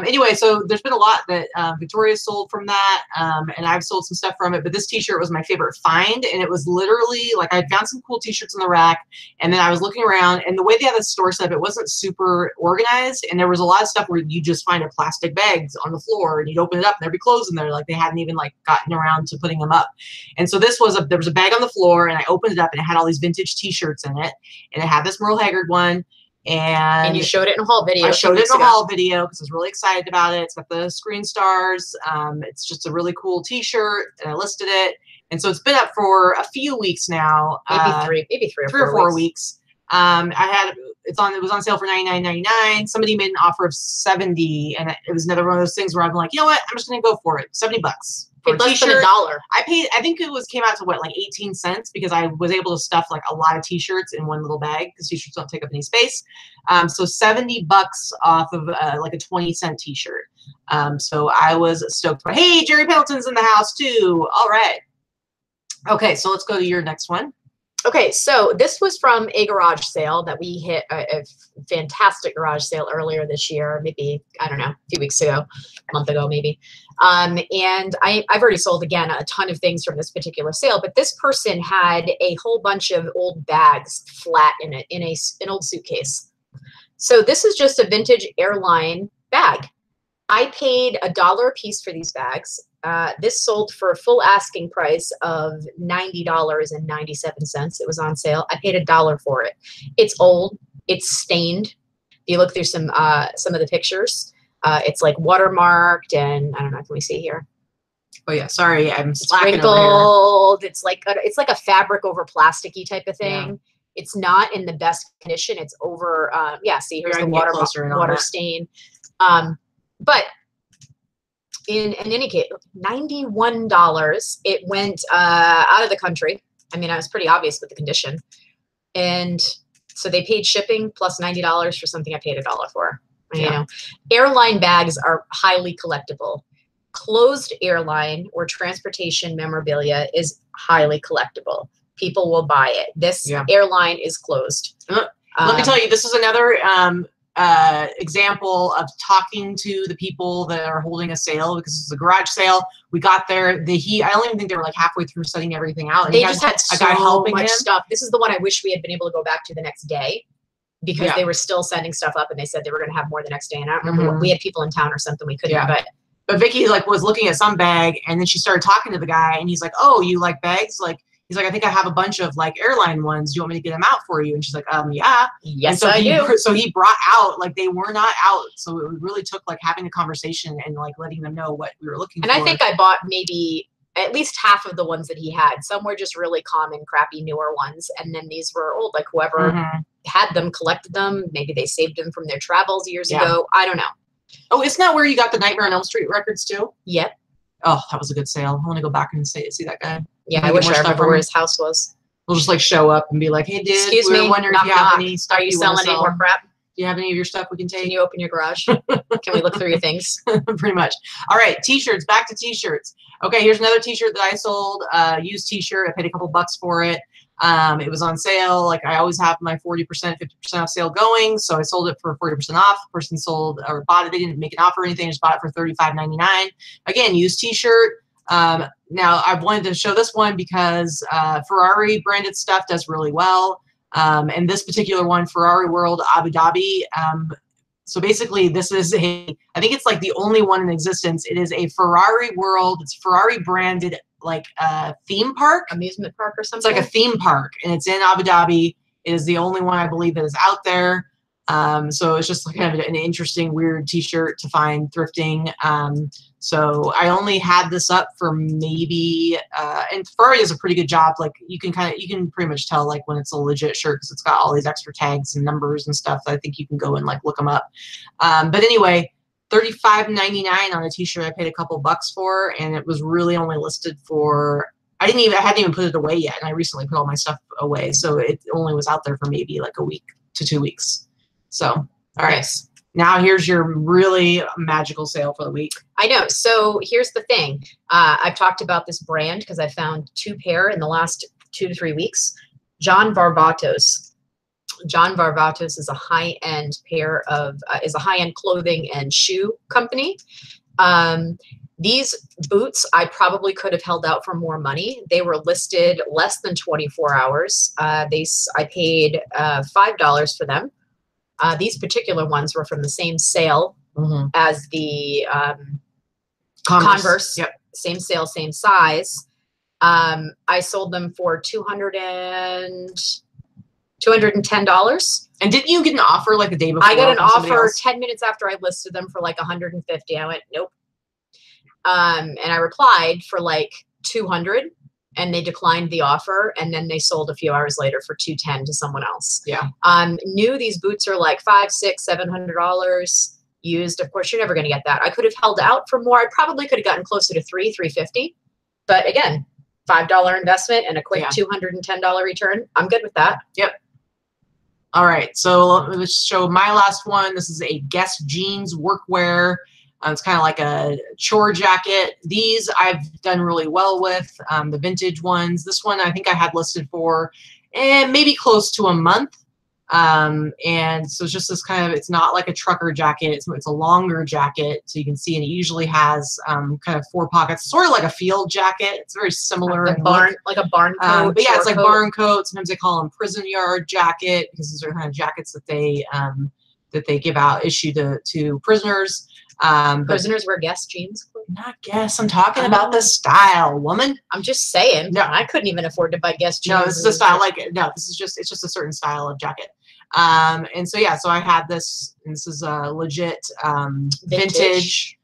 Anyway, so there's been a lot that Victoria sold from that, and I've sold some stuff from it, but this t-shirt was my favorite find, and it was literally, like, I found some cool t-shirts in the rack, and then I was looking around, and the way they had the store set up, it wasn't super organized, and there was a lot of stuff where you just find a plastic bags on the floor, and you'd open it up, and there'd be clothes in there, like they hadn't even, like, gotten around to putting them up. And so this was there was a bag on the floor, and I opened it up, and it had all these vintage t-shirts in it, and it had this Merle Haggard one, and you showed it in a haul video. I showed it in a haul video because I was really excited about it. It's got the screen stars. It's just a really cool t-shirt, and I listed it, and so it's been up for a few weeks now, maybe three or four weeks. It was on sale for $99.99. Somebody made an offer of $70, and it was another one of those things where I'm like, you know what, I'm just gonna go for it. $70 for a less than t-shirt. $1. I think it came out to what, like 18 cents, because I was able to stuff like a lot of t-shirts in one little bag because t-shirts don't take up any space. So $70 off of like a 20-cent t-shirt. So I was stoked. But hey, Jerry Pendleton's in the house too. All right. Okay, so let's go to your next one. Okay, so this was from a garage sale that we hit, a fantastic garage sale earlier this year, maybe, I don't know, a few weeks ago, a month ago maybe. And I've already sold, again, a ton of things from this particular sale, but this person had a whole bunch of old bags flat in an old suitcase. So this is just a vintage Airline bag. I paid $1 a piece for these bags. This sold for a full asking price of $90.97. It was on sale. I paid $1 for it. It's old. It's stained. If you look through some of the pictures, it's like watermarked, and I don't know. Can we see here? Oh yeah, sorry, I'm It's slacking wrinkled. It's like a fabric over plasticky type of thing. Yeah. It's not in the best condition. It's over. Yeah. See, here's the water stain. But in any case, $91. It went out of the country. I mean, I was pretty obvious with the condition, and so they paid shipping plus $90 for something I paid $1 for. Yeah. You know, Airline bags are highly collectible. Closed airline or transportation memorabilia is highly collectible. People will buy it. This airline is closed. Let me tell you, this is another example of talking to the people that are holding a sale, because it's a garage sale. We got there. I don't even think they were like halfway through setting everything out. And they just had a guy helping much him. stuff. This is the one I wish we had been able to go back to the next day, because they were still sending stuff up, and they said they were going to have more the next day. And I don't remember what, we had people in town or something. We couldn't, But Vicky like was looking at some bag, and then she started talking to the guy, and he's like, "Oh, you like bags?" Like, he's like, "I think I have a bunch of like Airline ones. Do you want me to get them out for you?" And she's like, "Yeah." Yes, and so I do. So he brought out, like, they were not out. So it really took like having a conversation and like letting them know what we were looking for. And I think I bought maybe at least half of the ones that he had. Some were just really common, crappy, newer ones. And then these were old, like whoever had them, collected them. Maybe they saved them from their travels years ago. I don't know. Oh, isn't that where you got the Nightmare on Elm Street records too? Yep. Oh, that was a good sale. I want to go back and see that guy. Yeah, I wish I remember where his house was. We'll just like show up and be like, "Hey, dude, excuse me, wondering if you have any stuff. Are you selling any more crap? Do you have any of your stuff we can take? Can you open your garage? Can we look through your things?" Pretty much. All right, t-shirts. Back to t-shirts. Okay, here's another t-shirt that I sold. Used t-shirt. I paid a couple bucks for it. It was on sale. Like, I always have my 40%, 50% off sale going. So I sold it for 40% off. The person sold or bought it. They didn't make an offer or anything. Just bought it for $35.99. Again, used t-shirt. Now I wanted to show this one because Ferrari branded stuff does really well. And this particular one, Ferrari World Abu Dhabi. So basically this is I think it's like the only one in existence. It is a Ferrari World. It's Ferrari branded, like a theme park, amusement park or something. It's like a theme park, and it's in Abu Dhabi. It is the only one I believe that is out there. So it's just kind of an interesting, weird t-shirt to find thrifting. So I only had this up for maybe, and Ferrari does a pretty good job. Like, you can pretty much tell like when it's a legit shirt, because it's got all these extra tags and numbers and stuff. I think you can go and like look them up. But anyway, $35.99 on a t-shirt I paid a couple bucks for, and it was really only listed for, I hadn't even put it away yet, and I recently put all my stuff away, so it only was out there for maybe like a week to 2 weeks. So, all right. Now here's your really magical sale for the week. I know. So here's the thing. I've talked about this brand because I found 2 pair in the last 2 to 3 weeks. John Varvatos. John Varvatos is a high-end pair of is a high-end clothing and shoe company. These boots I probably could have held out for more money. They were listed less than 24 hours. I paid $5 for them. These particular ones were from the same sale as the Converse. Yep. Same sale, same size. I sold them for $210. And didn't you get an offer like the day before? I got an offer 10 minutes after I listed them for like 150. I went, nope. And I replied for like 200, and they declined the offer. And then they sold a few hours later for 210 to someone else. Yeah. New these boots are like $500, $600, $700 used. Of course, you're never going to get that. I could have held out for more. I probably could have gotten closer to $350. But again, $5 investment and a quick $210 return. I'm good with that. Yep. All right. So let me show my last one. This is a Guess jeans workwear. It's kind of like a chore jacket. These I've done really well with, the vintage ones. This one I think I had listed for maybe close to a month. And so it's just this kind of, it's not like a trucker jacket. It's a longer jacket. So you can see, and it usually has kind of 4 pockets, sort of like a field jacket. It's very similar. Like a barn coat. But yeah, it's like barn coat. Sometimes they call them prison yard jacket because these are kind of jackets that they give out, issue to prisoners. Prisoners wear Guess jeans. Not Guess. I'm talking about the style, woman. I'm just saying. No, I couldn't even afford to buy Guess jeans. No, this is a style it's just a certain style of jacket. And so yeah, so I had this, and this is a legit vintage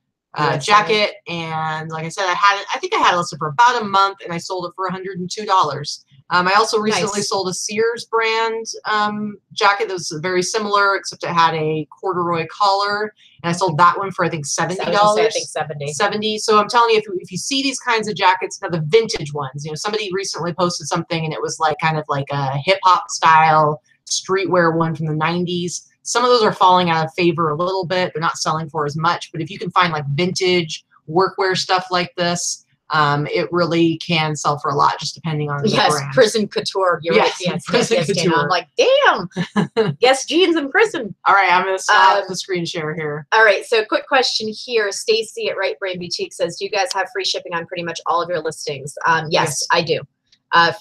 jacket, and like I said, I think I had it listed for about a month, and I sold it for $102. I also recently sold a Sears brand jacket that was very similar, except it had a corduroy collar, and I sold that one for I think $70. I think 70. 70. So I'm telling you, if you see these kinds of jackets, now the vintage ones, somebody recently posted something, and it was like kind of like a hip hop style streetwear one from the 90s. Some of those are falling out of favor a little bit. They're not selling for as much, but if you can find like vintage workwear stuff like this, it really can sell for a lot, just depending on the brand. Prison couture. You're right. Yes, prison couture. I'm like, damn. Guess jeans in prison. All right, I'm going to stop the screen share here. All right, so quick question here. Stacy at Right Brain Boutique says, do you guys have free shipping on pretty much all of your listings? Yes, I do.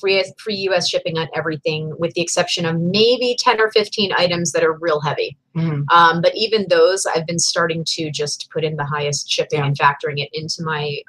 Free U.S. shipping on everything, with the exception of maybe 10 or 15 items that are real heavy. But even those, I've been starting to just put in the highest shipping and factoring it into my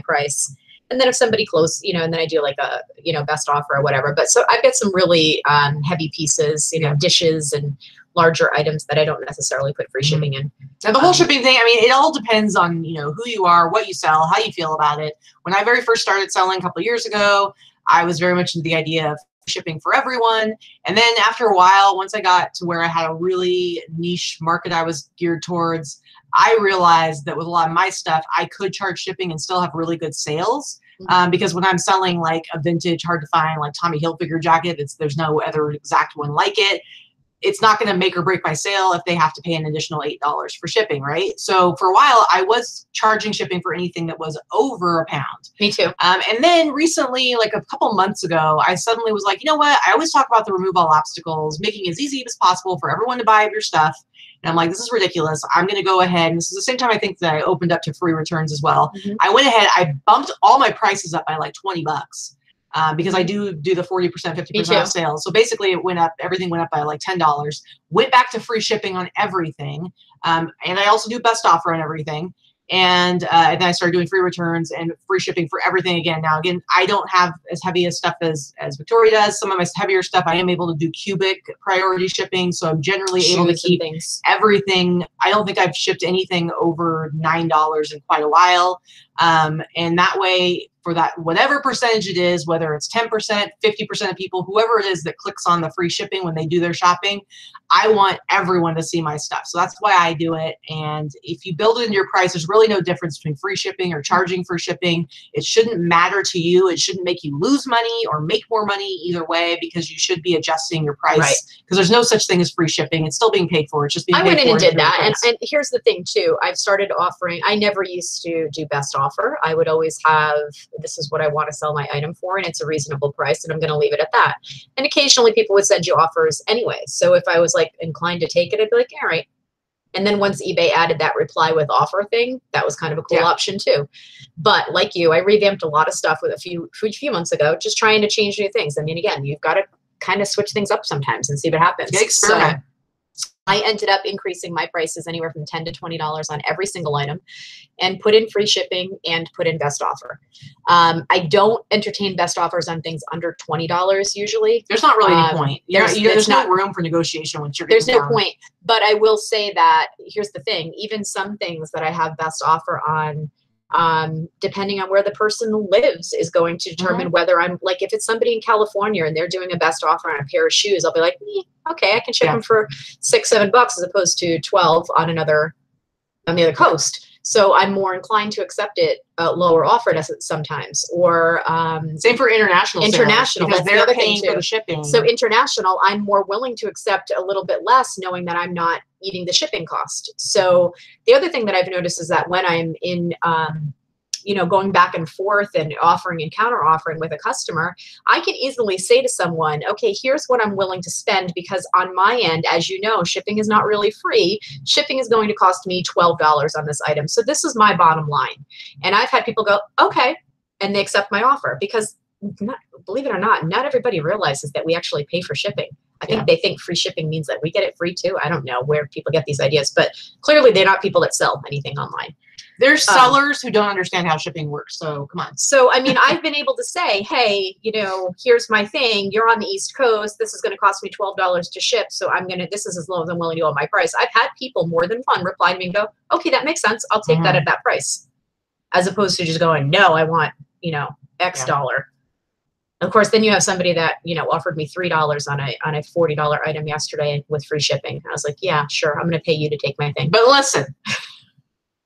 price. And then if somebody close, and then I do like a, best offer or whatever. But so I've got some really heavy pieces, dishes and larger items that I don't necessarily put free shipping in. Now the whole shipping thing, I mean, it all depends on, who you are, what you sell, how you feel about it. When I very first started selling a couple of years ago, I was very much into the idea of shipping for everyone. And then after a while, once I got to where I had a really niche market I was geared towards, I realized that with a lot of my stuff, I could charge shipping and still have really good sales. Because when I'm selling like a vintage, hard to find, like Tommy Hilfiger jacket, there's no other exact one like it. It's not going to make or break my sale if they have to pay an additional $8 for shipping, right? So for a while, I was charging shipping for anything that was over £1. Me too. And then recently, like a couple months ago, I suddenly was like, you know what? I always talk about the remove all obstacles, making it as easy as possible for everyone to buy your stuff. And I'm like, this is ridiculous. I'm going to go ahead. And this is the same time I think that I opened up to free returns as well. I went ahead, I bumped all my prices up by like $20. Because I do the 40%, 50% off sales. So basically it went up, everything went up by like $10, went back to free shipping on everything. And I also do best offer on everything. And then I started doing free returns and free shipping for everything again. Now, again, I don't have as heavy a stuff as Victoria does. Some of my heavier stuff, I am able to do cubic priority shipping. So I'm generally able to keep everything. I don't think I've shipped anything over $9 in quite a while. And that way, for that whatever percentage it is, whether it's 10%, 50% of people, whoever it is that clicks on the free shipping when they do their shopping, I want everyone to see my stuff. So that's why I do it. And if you build it into your price, there's really no difference between free shipping or charging for shipping. It shouldn't matter to you. It shouldn't make you lose money or make more money either way, because you should be adjusting your price, because there's no such thing as free shipping. It's still being paid for. It's just being paid for. I went in and did that. And here's the thing too. I've started offering, I never used to do best offer. I would always have, this is what I want to sell my item for, and it's a reasonable price, and I'm going to leave it at that. And occasionally people would send you offers anyway. So if I was like inclined to take it, I'd be like, all right. And then once eBay added that reply with offer thing, that was kind of a cool option too. But like you, I revamped a lot of stuff with a few months ago, just trying to change new things. I mean, again, you've got to kind of switch things up sometimes and see what happens. Experiment. So I ended up increasing my prices anywhere from $10 to $20 on every single item, and put in free shipping and put in best offer. I don't entertain best offers on things under $20 usually. There's not really any point. There's no room for negotiation once you're There's no point. But I will say that, here's the thing, even some things that I have best offer on, depending on where the person lives, is going to determine whether I'm like, if it's somebody in California and they're doing a best offer on a pair of shoes, I'll be like, okay, I can ship them for $6-7 as opposed to 12 on the other coast. So I'm more inclined to accept it lower offer sometimes. Or same for international sales, because they're paying for the shipping. So international, I'm more willing to accept a little bit less, knowing that I'm not eating the shipping cost. So the other thing that I've noticed is that when I'm in going back and forth and offering and counter offering with a customer, I can easily say to someone, okay, here's what I'm willing to spend, because on my end, as you know, shipping is not really free. Shipping is going to cost me $12 on this item. So this is my bottom line. And I've had people go, okay, and they accept my offer, because believe it or not, not everybody realizes that we actually pay for shipping. I think they think free shipping means that we get it free too. I don't know where people get these ideas, but clearly they're not people that sell anything online. There's sellers who don't understand how shipping works. So come on. So, I mean, I've been able to say, hey, here's my thing. You're on the East Coast. This is going to cost me $12 to ship. So this is as low as I'm willing to go on my price. I've had people, more than one, reply to me and go, okay, that makes sense. I'll take that at that price. As opposed to just going, no, I want, X dollar. Of course, then you have somebody that, offered me $3 on a $40 item yesterday with free shipping. I was like, yeah, sure. I'm going to pay you to take my thing. But listen,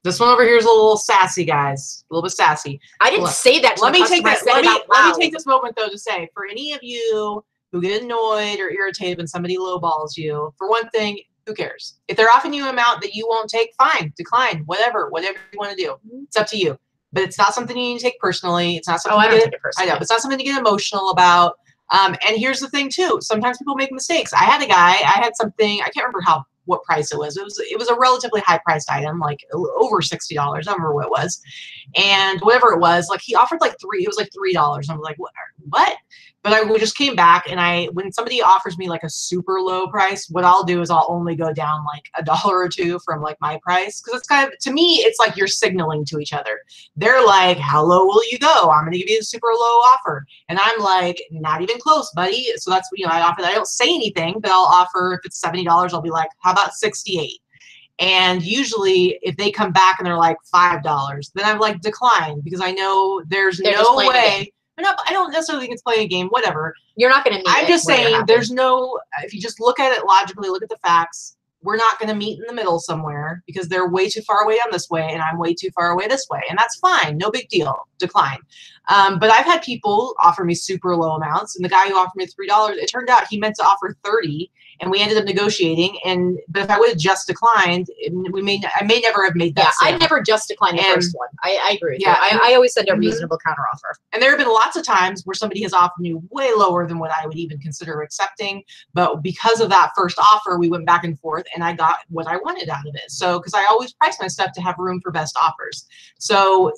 this one over here is a little sassy, guys. A little bit sassy. I didn't say that to the customer. Let me take this moment, though, to say, for any of you who get annoyed or irritated when somebody lowballs you, for one thing, who cares? If they're offering you an amount that you won't take, fine, decline, whatever you want to do. It's up to you. But it's not something you need to take personally. It's not something I don't take it personally. I know, but it's not something to get emotional about. And here's the thing, too. Sometimes people make mistakes. I had something, I can't remember what price it was. It was a relatively high priced item, like over $60. I don't remember what it was. And whatever it was, like he offered like it was like $3. I'm like, what? But we just came back, and when somebody offers me like a super low price, what I'll do is I'll only go down like $1 or $2 from like my price. Cause it's kind of, to me, it's like you're signaling to each other. They're like, how low will you go? I'm going to give you a super low offer. And I'm like, not even close, buddy. So that's, I offer that. I don't say anything, but I'll offer, if it's $70, I'll be like, how about 68? And usually if they come back and they're like $5, then I'm like, decline, because I know there's no way. I don't necessarily think it's playing a game, whatever. You're not going to meet I'm just saying there's no, if you just look at it logically, look at the facts, we're not going to meet in the middle somewhere, because they're way too far away on this way and I'm way too far away this way. And that's fine. No big deal. Decline. But I've had people offer me super low amounts, and the guy who offered me $3, it turned out he meant to offer 30, and we ended up negotiating. But if I would have just declined, I may never have made that. Yeah, I never just declined the first one. I agree. Yeah, I always send a reasonable counteroffer. And there have been lots of times where somebody has offered me way lower than what I would even consider accepting. But because of that first offer, we went back and forth, and I got what I wanted out of it. So, because I always price my stuff to have room for best offers. So,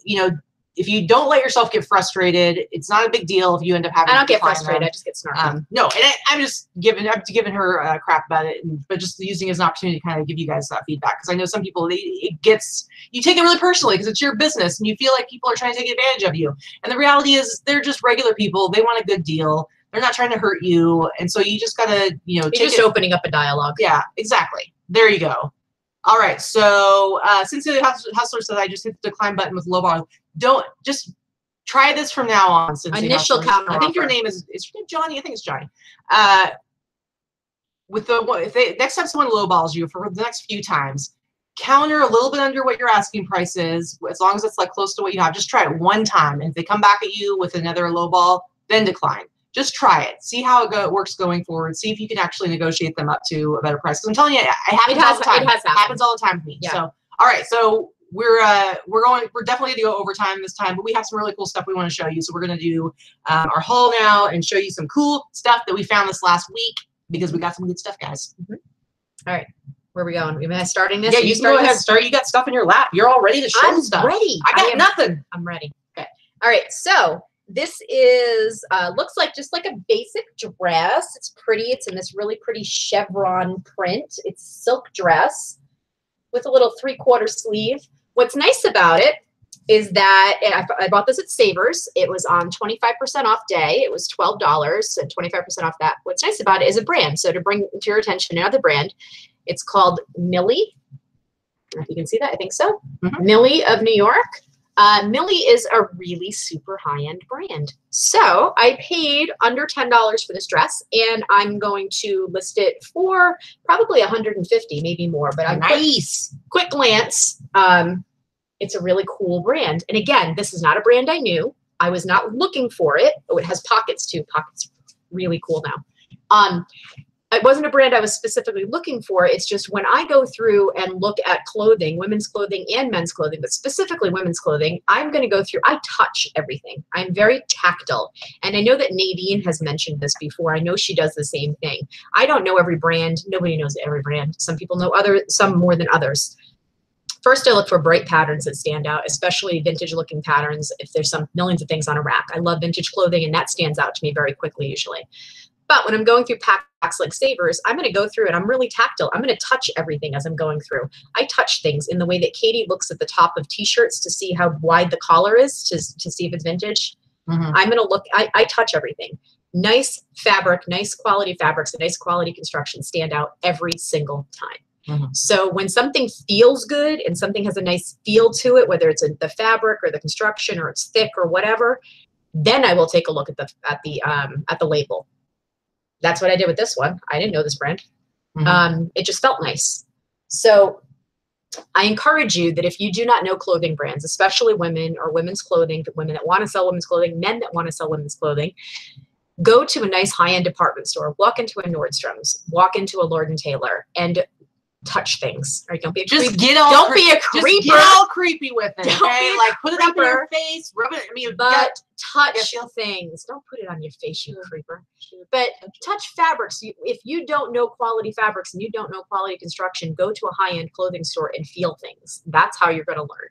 if you don't let yourself get frustrated, it's not a big deal if you end up having. I don't get frustrated. I just get snarky. No, and I'm just giving her crap about it, but just using it as an opportunity to kind of give you guys that feedback, because I know some people you take it really personally because it's your business and you feel like people are trying to take advantage of you. And the reality is they're just regular people. They want a good deal. They're not trying to hurt you, and so you just gotta, You're just opening up a dialogue. Yeah, exactly. There you go. All right. So since the hustler says I just hit the decline button with Lowballing, don't just try this from now on. Since Initial counter. I think your name is your name Johnny. I think it's Johnny. With the next time someone lowballs you for the next few times, counter a little bit under what your asking price is, as long as it's like close to what you have. Just try it one time, and if they come back at you with another lowball, then decline. Just try it. See how it works going forward. See if you can actually negotiate them up to a better price. Because I'm telling you, it happens all the time. It happens all the time to me. Yeah. So, all right. So we're definitely going to go overtime this time, but we have some really cool stuff we want to show you. So we're going to do our haul now and show you some cool stuff that we found this last week because we got some good stuff, guys. Mm-hmm. All right. Where are we going? Am I starting this? Yeah, you can go ahead and start. You got stuff in your lap. You're all ready to show stuff. I'm ready. I got nothing. I'm ready. Okay. All right. So this is, looks like just like a basic dress. It's pretty. It's in this really pretty chevron print. It's a silk dress with a little 3/4 sleeve. What's nice about it is that I bought this at Savers. It was on 25% off day. It was $12 and 25% off that. What's nice about it is a brand. So to bring to your attention another brand, it's called Lilly. I don't know if you can see that. I think so. Mm-hmm. Lilly of New York. Lilly is a really super high-end brand. So I paid under $10 for this dress, and I'm going to list it for probably $150, maybe more. But I'm nice. Quick glance. It's a really cool brand. And again, this is not a brand I knew. I was not looking for it. Oh, it has pockets too. Pockets, really cool now. It wasn't a brand I was specifically looking for. It's just when I go through and look at clothing, women's clothing and men's clothing, but specifically women's clothing, I'm going to go through, I touch everything. I'm very tactile. And I know that Nadine has mentioned this before. I know she does the same thing. I don't know every brand. Nobody knows every brand. Some people know some more than others. First, I look for bright patterns that stand out, especially vintage-looking patterns if there's some millions of things on a rack. I love vintage clothing, and that stands out to me very quickly usually. But when I'm going through packs like Savers, I'm going to go through it. I'm really tactile. I'm going to touch everything as I'm going through. I touch things in the way that Katie looks at the top of T-shirts to see how wide the collar is, to see if it's vintage. Mm-hmm. I'm going to look. I touch everything. Nice fabric, nice quality fabrics, and nice quality construction stand out every single time. Mm-hmm. So when something feels good and something has a nice feel to it, whether it's the fabric or the construction or it's thick or whatever, then I will take a look at the label. That's what I did with this one. I didn't know this brand. Mm-hmm. It just felt nice. So I encourage you that if you do not know clothing brands, especially women or women's clothing, women that want to sell women's clothing, men that want to sell women's clothing, go to a nice high-end department store, walk into a Nordstrom's, walk into a Lord & Taylor, and touch things. Right? Don't be a creep. Don't be a creeper. Just get all creepy with it. Okay, like put it up in your face, rub it. I mean, but touch things. Don't put it on your face, you creeper. But touch fabrics. If you don't know quality fabrics and you don't know quality construction, go to a high-end clothing store and feel things. That's how you're going to learn.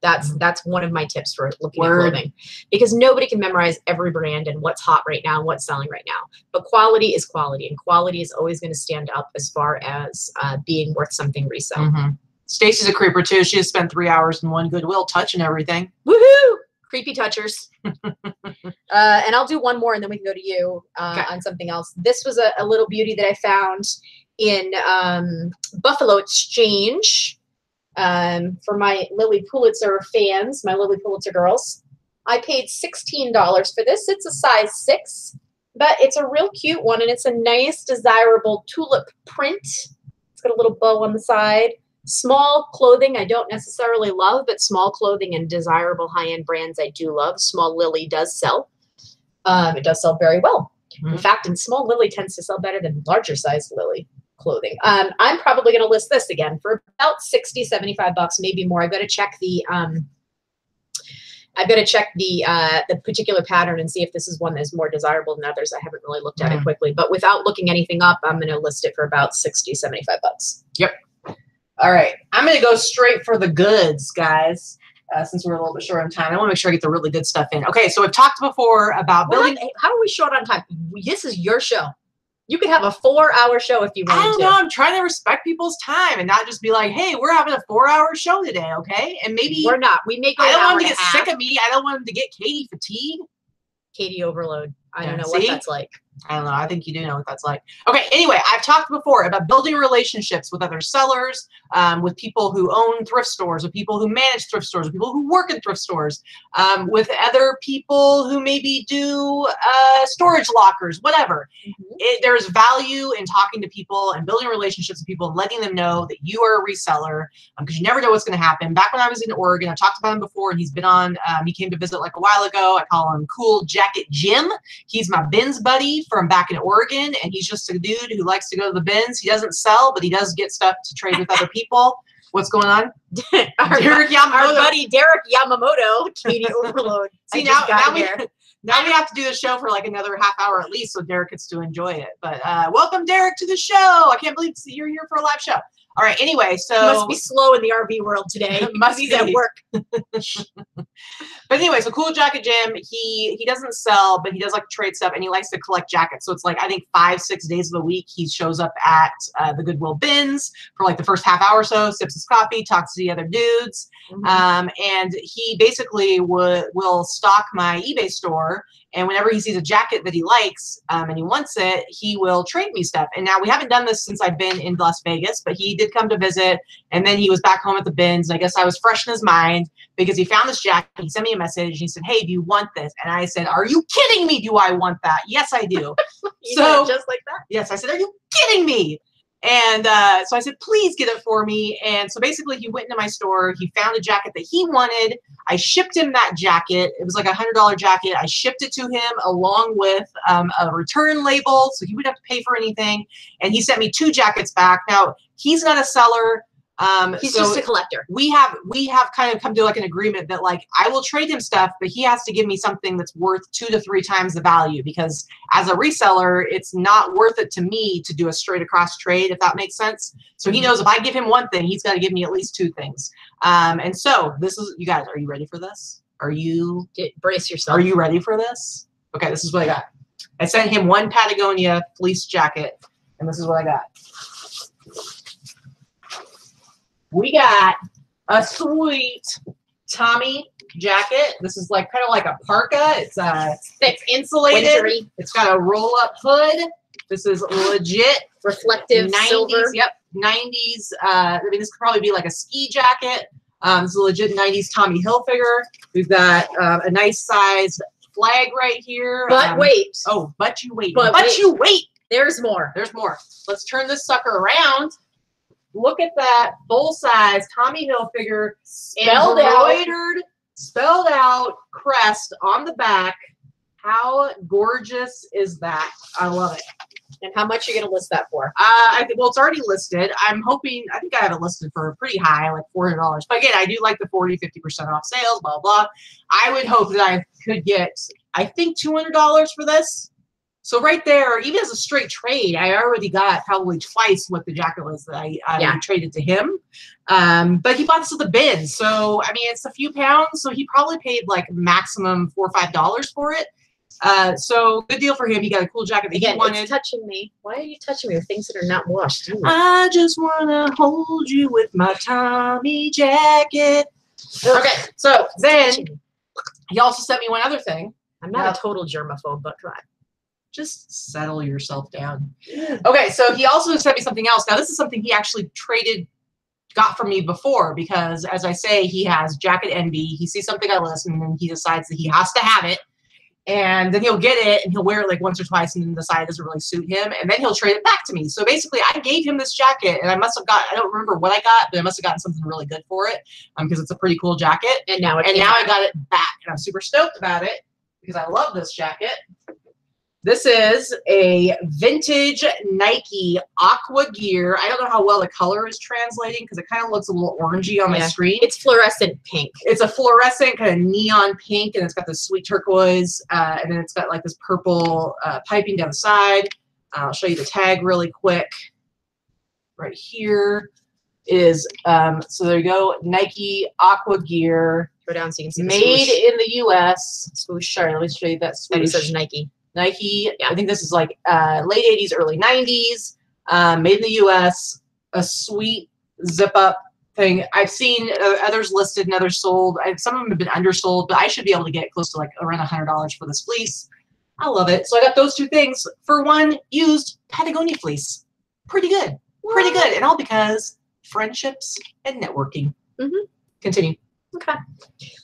That's one of my tips for looking at clothing, because nobody can memorize every brand and what's hot right now and what's selling right now. But quality is quality, and quality is always going to stand up as far as being worth something resale. Mm-hmm. Stacy's a creeper too. She has spent 3 hours in one Goodwill touching everything. Woohoo! Creepy touchers. And I'll do one more, and then we can go to you on something else. This was a little beauty that I found in Buffalo Exchange. For my Lilly Pulitzer fans, my Lilly Pulitzer girls, I paid $16 for this. It's a size 6, but it's a real cute one, and it's a nice, desirable tulip print. It's got a little bow on the side. Small clothing I don't necessarily love, but small clothing and desirable high-end brands I do love. Small Lilly does sell. It does sell very well. Mm-hmm. In fact, and small Lilly tends to sell better than larger size Lilly clothing. I'm probably going to list this again for about $60, $75, maybe more. I've got to check the particular pattern and see if this is one that's more desirable than others. I haven't really looked at it quickly, but without looking anything up, I'm going to list it for about $60, $75. Yep. All right. I'm going to go straight for the goods, guys. Since we're a little bit short on time, I want to make sure I get the really good stuff in. Okay. So we've talked before about building. How are we short on time? This is your show. You could have a 4-hour show if you wanted to. I don't know. I'm trying to respect people's time and not just be like, hey, we're having a 4-hour show today, okay? And maybe we're not. We make. I don't want them to get sick of me. I don't want them to get Katie fatigue. Katie overload. I don't know what that's like. I don't know. I think you do know what that's like. Okay. Anyway, I've talked before about building relationships with other sellers, with people who own thrift stores, with people who manage thrift stores, with people who work in thrift stores, with other people who maybe do storage lockers, whatever. There's value in talking to people and building relationships with people and letting them know that you are a reseller, because you never know what's going to happen. Back when I was in Oregon, I've talked about him before, and he's been on, he came to visit like a while ago. I call him Cool Jacket Jim. He's my bins buddy from back in Oregon, and he's just a dude who likes to go to the bins. He doesn't sell, but he does get stuff to trade with other people. What's going on? Our buddy Derek Yamamoto, Katie Overload. See, now we have to do the show for like another half hour at least, so Derek gets to enjoy it. But welcome, Derek, to the show. I can't believe you're here for a live show. All right. Anyway, so he must be slow in the RV world today. Must be be at work. But anyway, so Cool Jacket Jim, he doesn't sell, but he does like to trade stuff, and he likes to collect jackets. So it's like, I think 5-6 days of the week he shows up at the Goodwill bins for like the first half hour or so, sips his coffee, talks to the other dudes, and he basically will stock my eBay store. And whenever he sees a jacket that he likes and he wants it, he will trade me stuff. And now we haven't done this since I've been in Las Vegas, but he did come to visit, and then he was back home at the bins. And I guess I was fresh in his mind because he found this jacket. He sent me a message and he said, "Hey, do you want this?" And I said, "Are you kidding me? Do I want that?" "Yes, I do." So just like that? Yes, I said, "Are you kidding me?" And so I said, "Please get it for me." And so basically he went into my store. He found a jacket that he wanted. I shipped him that jacket. It was like $100 jacket. I shipped it to him along with a return label, so he wouldn't have to pay for anything. And he sent me 2 jackets back. Now, he's not a seller. He's just a collector. We have kind of come to like an agreement that like I will trade him stuff, but he has to give me something that's worth 2 to 3 times the value, because as a reseller, it's not worth it to me to do a straight across trade, if that makes sense. So he knows if I give him one thing, he's got to give me at least 2 things. And so this is, you guys, are you ready for this? Brace yourself. Are you ready for this? Okay, this is what I got. I sent him 1 Patagonia fleece jacket, and this is what I got. We got a sweet Tommy jacket. This is like kind of like a parka. It's insulated. Wintery. It's got a roll-up hood. This is legit reflective 90s. silver. Yep, 90s. I mean, this could probably be like a ski jacket. This is a legit 90s Tommy Hilfiger. We've got a nice sized flag right here. But wait. Oh, but you wait. But you wait. There's more. There's more. Let's turn this sucker around. Look at that full-size Tommy Hilfiger spelled out crest on the back. How gorgeous is that? I love it. And how much are you going to list that for? Well, it's already listed. I think I have it listed for pretty high, like $400. But again, I do like the 40-50% off sales, blah, blah. I would hope that I could get, I think, $200 for this. So right there, even as a straight trade, I already got probably twice what the jacket was that I traded to him. But he bought this at the bin. So, I mean, it's a few pounds. So he probably paid like maximum $4 or $5 for it. So good deal for him. He got a cool jacket that he wanted. It's touching me. Why are you touching me with things that are not washed? I just want to hold you with my Tommy jacket. Okay, so then he also sent me one other thing. I'm not a total germaphobe, but try. Just settle yourself down. Okay, so he also sent me something else. Now, this is something he actually got from me before, because, as I say, he has jacket envy. He sees something I list, and then he decides that he has to have it. And then he'll get it, and he'll wear it like once or twice, and then decide it doesn't really suit him, and then he'll trade it back to me. So basically, I gave him this jacket, and I don't remember what I got, but I must have gotten something really good for it, because it's a pretty cool jacket. And now I got it back, and I'm super stoked about it, because I love this jacket. This is a vintage Nike Aqua Gear. I don't know how well the color is translating, because it kind of looks a little orangey on my screen. It's fluorescent pink. It's a fluorescent kind of neon pink, and it's got this sweet turquoise, and then it's got like this purple piping down the side. I'll show you the tag really quick. Right here is, so there you go, Nike Aqua Gear. Go down so you can see made in the U.S. Swoosh. Sorry, let me show you that swoosh. And it says Nike. Nike, I think this is like late 80s, early 90s, made in the U.S., a sweet zip-up thing. I've seen others listed and others sold. Some of them have been undersold, but I should be able to get close to like around $100 for this fleece. I love it. So I got those two things for one used Patagonia fleece. Pretty good. Pretty good. And all because friendships and networking. Continue. Okay.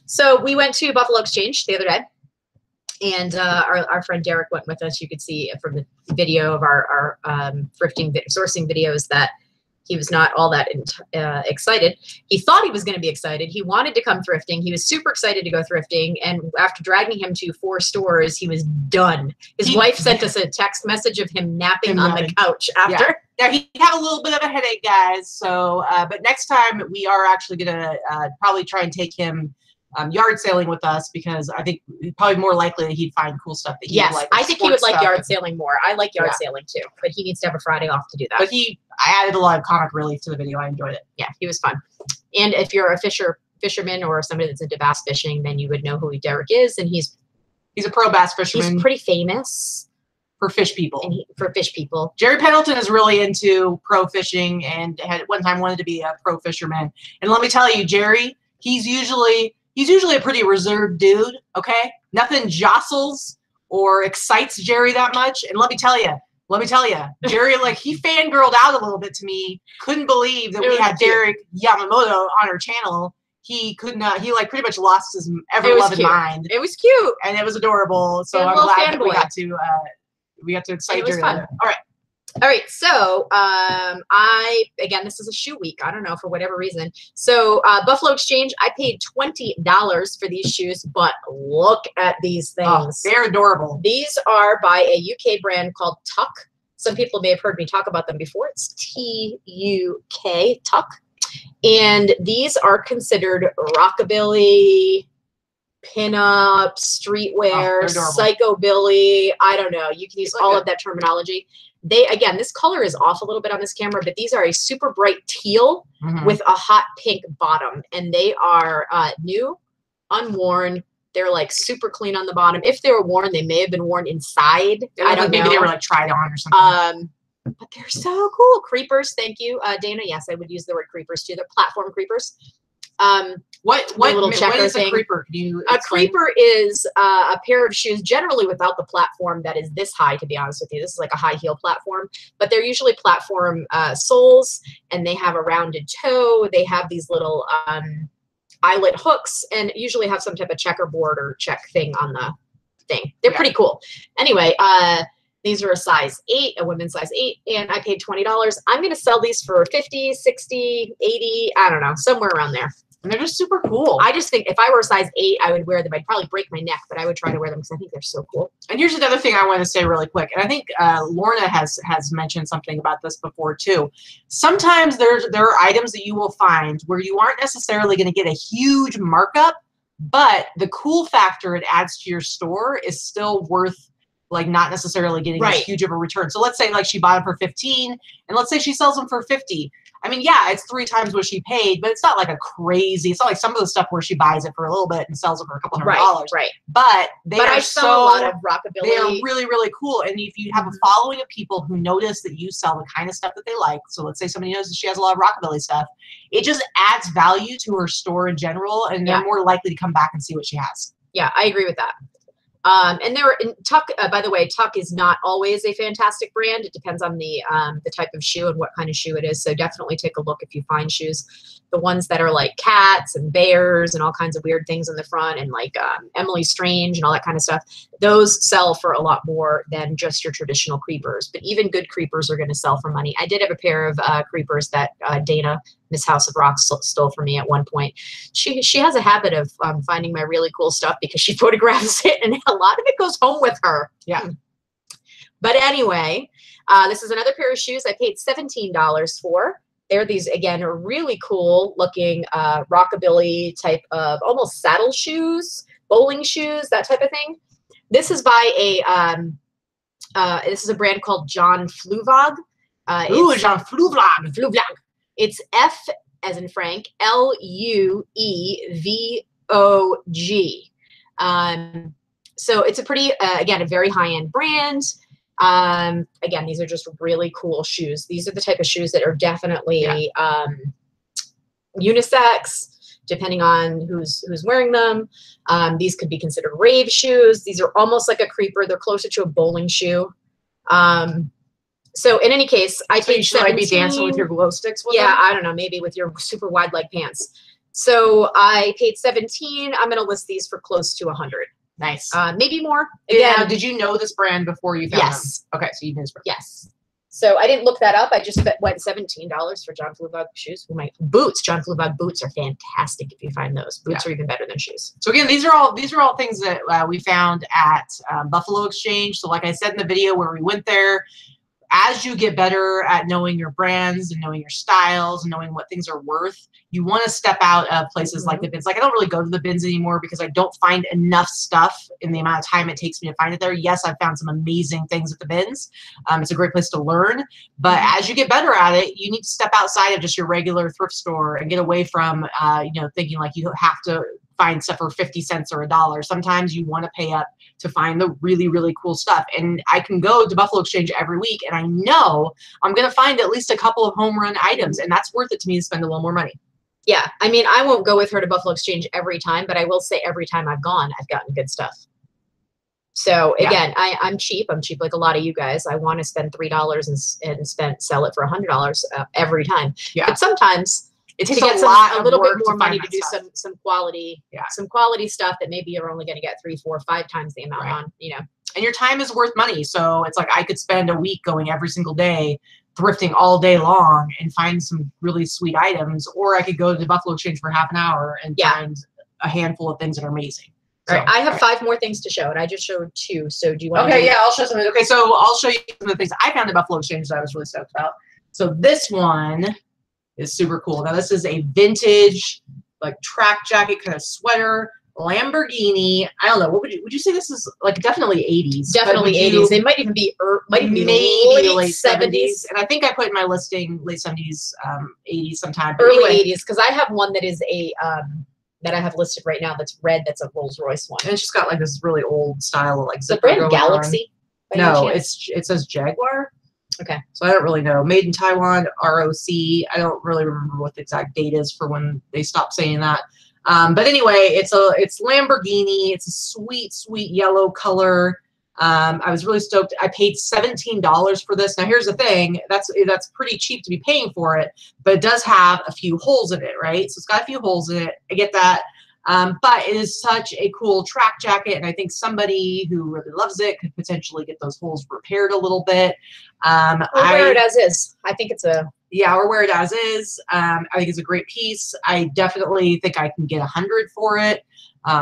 So we went to Buffalo Exchange the other day. And our friend Derek went with us. You could see from the video of our thrifting sourcing videos that he was not all that excited. He thought he was going to be excited. He wanted to come thrifting. He was super excited to go thrifting. And after dragging him to 4 stores, he was done. His wife sent us a text message of him napping on the couch after. Yeah, he had a little bit of a headache, guys. So, but next time we are actually going to probably try and take him yard sailing with us, because I think probably more likely that he'd find cool stuff that he would like. I think he would like yard sailing more. I like yard sailing too, but he needs to have a Friday off to do that. But I added a lot of comic relief to the video. I enjoyed it. Yeah, he was fun. And if you're a fisherman or somebody that's into bass fishing, then you would know who Derek is, and he's a pro bass fisherman. He's pretty famous for fish people. For fish people. Jerry Pendleton is really into pro fishing and had at one time wanted to be a pro fisherman. And let me tell you, Jerry, he's usually a pretty reserved dude, okay? Nothing jostles or excites Jerry that much. And let me tell you, Jerry, like, he fangirled out a little bit to me. Couldn't believe that we had Derek Yamamoto on our channel. He could not, he like pretty much lost his ever-loving mind. It was cute. And it was adorable. So I'm glad that we got to excite Jerry. All right. So again, this is a shoe week. I don't know, for whatever reason. So Buffalo Exchange, I paid $20 for these shoes, but look at these things. Oh, they're adorable. These are by a UK brand called Tuck. Some people may have heard me talk about them before. It's T-U-K, Tuck. And these are considered rockabilly, pinup, streetwear, psychobilly. I don't know. You can use all of that terminology. Again, this color is off a little bit on this camera, but these are a super bright teal with a hot pink bottom. And they are new, unworn. They're like super clean on the bottom. If they were worn, they may have been worn inside. I don't know. Maybe they were like tried on or something. But they're so cool. Creepers. Thank you, Dana. Yes, I would use the word creepers too. They're platform creepers. What is a creeper? Can you explain? A creeper is a pair of shoes, generally without the platform that is this high, to be honest with you. This is like a high heel platform, but they're usually platform soles, and they have a rounded toe. They have these little eyelet hooks, and usually have some type of checkerboard or check thing on the thing. They're pretty cool. Anyway, these are a size 8, a women's size 8, and I paid $20. I'm going to sell these for 50, 60, 80, I don't know, somewhere around there. And they're just super cool. I just think if I were a size 8, I would wear them. I'd probably break my neck, but I would try to wear them because I think they're so cool. And here's another thing I want to say really quick. And I think Lorna has mentioned something about this before too. Sometimes there are items that you will find where you aren't necessarily going to get a huge markup, but the cool factor it adds to your store is still worth, like, not necessarily getting as huge of a return. So let's say like she bought them for 15, and let's say she sells them for 50. I mean, yeah, it's 3 times what she paid, but it's not like a crazy. It's not like some of the stuff where she buys it for a little bit and sells it for a couple $100. Right. But I sell a lot of rockabilly. They are really, really cool. And if you have a following of people who notice that you sell the kind of stuff that they like, so let's say somebody knows that she has a lot of rockabilly stuff, it just adds value to her store in general, and they're more likely to come back and see what she has. Yeah, I agree with that. And Tuck, by the way, Tuck is not always a fantastic brand. It depends on the type of shoe and what kind of shoe it is. So definitely take a look if you find shoes. The ones that are like cats and bears and all kinds of weird things in the front, and like Emily Strange and all that kind of stuff, those sell for a lot more than just your traditional creepers. But even good creepers are going to sell for money. I did have a pair of creepers that Dana, Miss House of Rocks, stole from me at one point. She has a habit of finding my really cool stuff because she photographs it, and a lot of it goes home with her. Yeah. But anyway, this is another pair of shoes I paid $17 for. They're these, again, are really cool looking rockabilly type of almost saddle shoes, bowling shoes, that type of thing. This is by this is a brand called John Fluvog. John Fluvog. Fluvog. It's F as in Frank, L-U-E-V-O-G. So it's a pretty, again, a very high-end brand. Again, these are just really cool shoes. These are the type of shoes that are definitely unisex. depending on who's wearing them. These could be considered rave shoes. These are almost like a creeper. They're closer to a bowling shoe. So in any case, I paid should I be 17. dancing with your glow sticks with Yeah, them? I don't know, maybe with your super wide leg pants. So I paid 17. I'm going to list these for close to 100. Nice. Maybe more. Again, now, did you know this brand before you found them? Okay, so you knew this brand. Yes. So I didn't look that up. I just went $17 for John Fluevog shoes. Boots. John Fluevog boots are fantastic if you find those. Boots are even better than shoes. So again, these are all things that we found at Buffalo Exchange. So like I said in the video where we went there, as you get better at knowing your brands and knowing your styles and knowing what things are worth, you want to step out of places like the bins. Like I don't really go to the bins anymore because I don't find enough stuff in the amount of time it takes me to find it there. Yes, I've found some amazing things at the bins. It's a great place to learn. But as you get better at it, you need to step outside of just your regular thrift store and get away from, thinking like you have to find stuff for 50 cents or $1. Sometimes you want to pay up to find the really, really cool stuff. And I can go to Buffalo Exchange every week and I know I'm going to find at least a couple of home run items, and that's worth it to me to spend a little more money. Yeah. I mean, I won't go with her to Buffalo Exchange every time, but I will say every time I've gone, I've gotten good stuff. So again, I'm cheap. I'm cheap like a lot of you guys. I want to spend $3 and sell it for $100 every time. Yeah. But sometimes it takes a little bit more money to do some quality stuff that maybe you're only going to get 3, 4, 5 times the amount on, And your time is worth money. So it's like I could spend a week going every single day thrifting all day long and find some really sweet items, or I could go to the Buffalo Exchange for half an hour and find a handful of things that are amazing. All right, I have 5 more things to show, and I just showed 2. So do you want? Okay, I'll show something. Okay, so I'll show you some of the things I found at Buffalo Exchange that I was really stoked about. So this one is super cool. Now this is a vintage like track jacket kind of sweater, Lamborghini. I don't know. What would you say this is? Like definitely 80s. Definitely 80s. They might even be maybe late 70s. And I think I put in my listing late 70s, 80s sometime. But early 80s, because I have one that is a that I have listed right now that's red. That's a Rolls Royce one. And it's just got like this really old style like zipper. The brand Galaxy? No, it says Jaguar. Okay. So I don't really know. Made in Taiwan, ROC. I don't really remember what the exact date is for when they stopped saying that. But anyway, it's Lamborghini. It's a sweet, sweet yellow color. I was really stoked. I paid $17 for this. Now here's the thing. That's pretty cheap to be paying for it, but it does have a few holes in it, right? So it's got a few holes in it. I get that. But it is such a cool track jacket, and I think somebody who really loves it could potentially get those holes repaired a little bit. Or wear it as is. I think it's a... Yeah, or wear it as is. I think it's a great piece. I definitely think I can get 100 for it.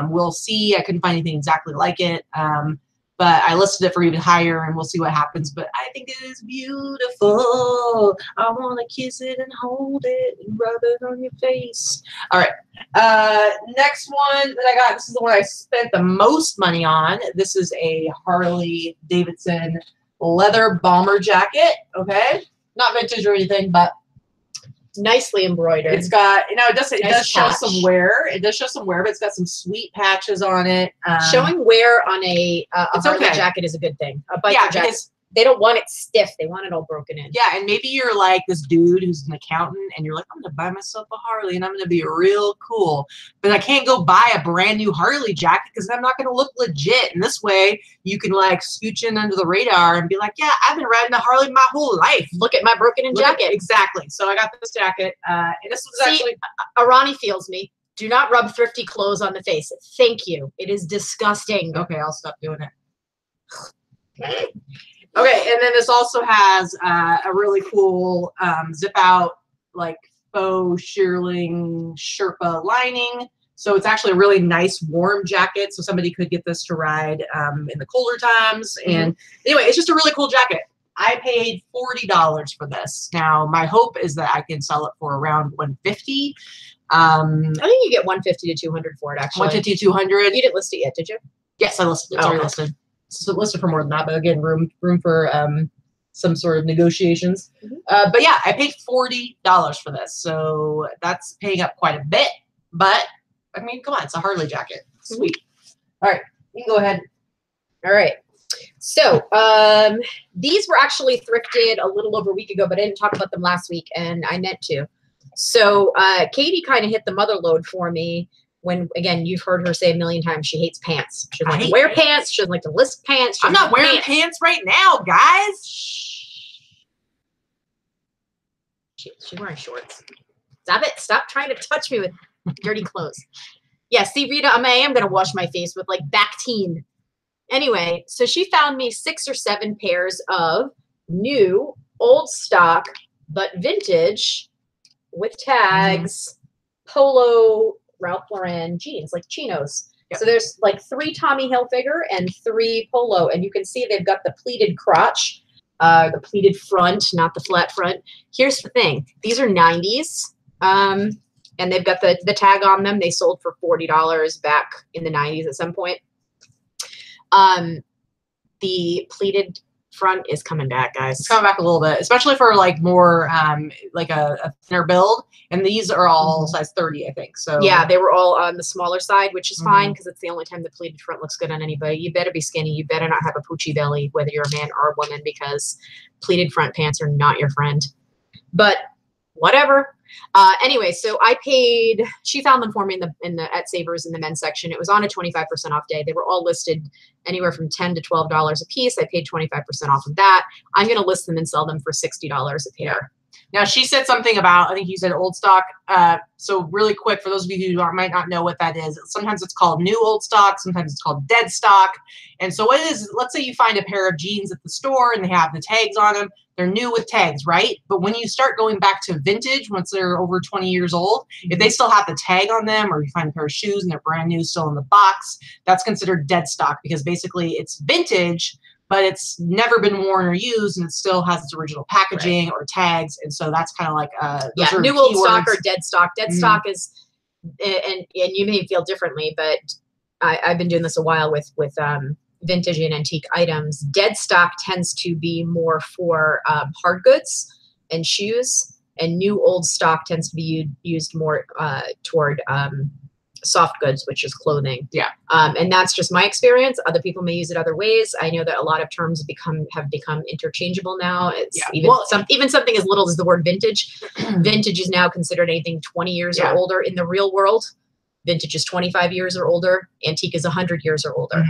We'll see. I couldn't find anything exactly like it. But I listed it for even higher, and we'll see what happens. But I think it is beautiful. I want to kiss it and hold it and rub it on your face. All right. Next one that I got, this is the one I spent the most money on. This is a Harley Davidson leather bomber jacket. Okay. Not vintage or anything, but nicely embroidered. It's got, it does show some wear. It does show some wear, but it's got some sweet patches on it. Showing wear on a Harley jacket is a good thing. A biker jacket. They don't want it stiff. They want it all broken in. Yeah, and maybe you're like this dude who's an accountant, and you're like, I'm going to buy myself a Harley, and I'm going to be real cool. But I can't go buy a brand new Harley jacket because I'm not going to look legit. And this way, you can like scooch in under the radar and be like, yeah, I've been riding a Harley my whole life. Look at my broken in jacket. Exactly. So I got this jacket, and this was actually... Arani feels me. Do not rub thrifty clothes on the face. Thank you. It is disgusting. Okay, I'll stop doing it. Okay, and then this also has a really cool zip out, like faux shearling Sherpa lining. So it's actually a really nice warm jacket. So somebody could get this to ride in the colder times. And anyway, it's just a really cool jacket. I paid $40 for this. Now my hope is that I can sell it for around $150. I think you get $150 to $200 for it. Actually, $150 to $200. You didn't list it yet, did you? Yes, I listed it. It's already listed. So listed for more than that, but again, room for some sort of negotiations. But yeah, I paid $40 for this, so that's paying up quite a bit. But I mean, come on, it's a Harley jacket. Sweet. All right, you can go ahead. All right. So these were actually thrifted a little over a week ago, but I didn't talk about them last week, and I meant to. So Katie kind of hit the mother load for me when, again, you've heard her say a million times she hates pants. She doesn't like to wear pants. She doesn't like to list pants. I'm not wearing pants right now, guys. She's wearing shorts. Stop it. Stop trying to touch me with dirty clothes. Yeah, see, Rita, I am going to wash my face with like Bactine. Anyway, so she found me 6 or 7 pairs of new, old stock, but vintage with tags, polo Ralph Lauren jeans, like chinos. Yep. So there's like 3 Tommy Hilfiger and 3 polo. And you can see they've got the pleated crotch, the pleated front, not the flat front. Here's the thing. These are 90s. And they've got the tag on them. They sold for $40 back in the 90s at some point. The pleated front is coming back, guys. It's coming back a little bit, especially for like more like a thinner build. And these are all size 30, I think. So yeah, they were all on the smaller side, which is fine because it's the only time the pleated front looks good on anybody. You better be skinny. You better not have a poochy belly, whether you're a man or a woman, because pleated front pants are not your friend. But whatever. Anyway, so she found them for me in the at Savers in the men's section. It was on a 25% off day. They were all listed anywhere from $10 to $12 a piece. I paid 25% off of that. I'm going to list them and sell them for $60 a pair. Now, she said something about, I think you said old stock. So really quick, for those of you who might not know what that is, sometimes it's called new old stock. Sometimes it's called dead stock. And so what it is, let's say you find a pair of jeans at the store and they have the tags on them. They're new with tags, right? But when you start going back to vintage, once they're over 20 years old, if they still have the tag on them, or you find a pair of shoes and they're brand new, still in the box, that's considered dead stock, because basically it's vintage, but it's never been worn or used, and it still has its original packaging or tags. And so that's kind of like new old stock or dead stock. Dead stock is, and you may feel differently, but I've been doing this a while with vintage and antique items. Dead stock tends to be more for hard goods and shoes, and new old stock tends to be used more toward soft goods, which is clothing. Yeah. And that's just my experience. Other people may use it other ways. I know that a lot of terms have become interchangeable now. It's even something as little as the word vintage. Vintage is now considered anything 20 years or older in the real world. Vintage is 25 years or older. Antique is 100 years or older.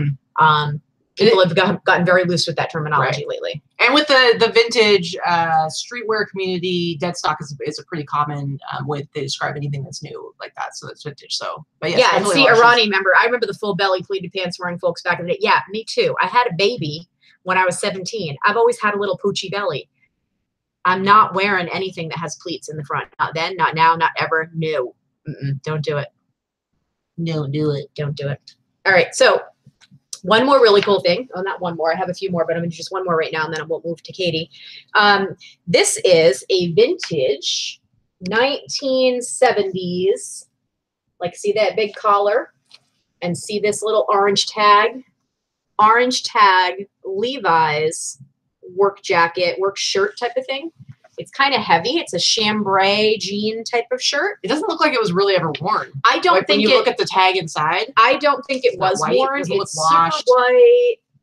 People have gotten very loose with that terminology lately. And with the vintage streetwear community, dead stock is a pretty common way to describe anything that's new like that. So it's vintage. So, but yes, and see, Arani, I remember the full belly pleated pants wearing folks back in the day. Yeah, me too. I had a baby when I was 17. I've always had a little poochy belly. I'm not wearing anything that has pleats in the front. Not then, not now, not ever. No, don't do it. Don't do it. Don't do it. All right, so one more really cool thing. Oh, not one more. I have a few more, but I'm going to do just one more right now, and then we'll move to Katie. This is a vintage 1970s. Like, see that big collar? And see this little orange tag? Orange tag, Levi's work jacket, work shirt type of thing. It's kind of heavy. It's a chambray jean type of shirt. It doesn't look like it was really ever worn. I don't think when you look at the tag inside. I don't think it was worn. It's super white.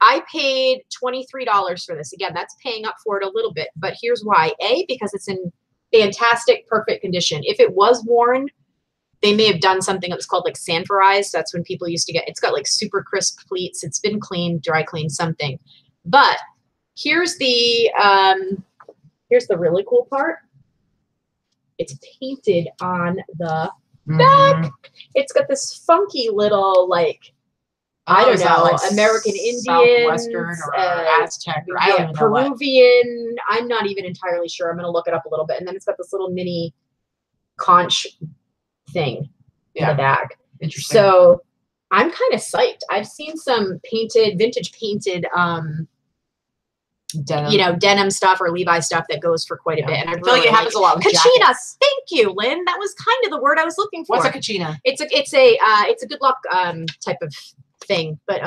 I paid $23 for this. Again, that's paying up for it a little bit. But here's why. A, because it's in fantastic, perfect condition. If it was worn, they may have done something that was called like sanforized. That's when people used to get, it's got like super crisp pleats. It's been cleaned, dry cleaned, something. But here's the really cool part. It's painted on the back. It's got this funky little, like, I don't know, like American Indian, Southwestern or Aztec, or I don't even know Peruvian. I'm not even entirely sure. I'm going to look it up a little bit. And then it's got this little mini conch thing in the back. Interesting. So I'm kind of psyched. I've seen some vintage painted, denim stuff or Levi stuff that goes for quite a bit. And I feel like it happens a lot with kachinas. Thank you, Lynn. That was kind of the word I was looking for. What's a kachina? It's a good luck type of thing, but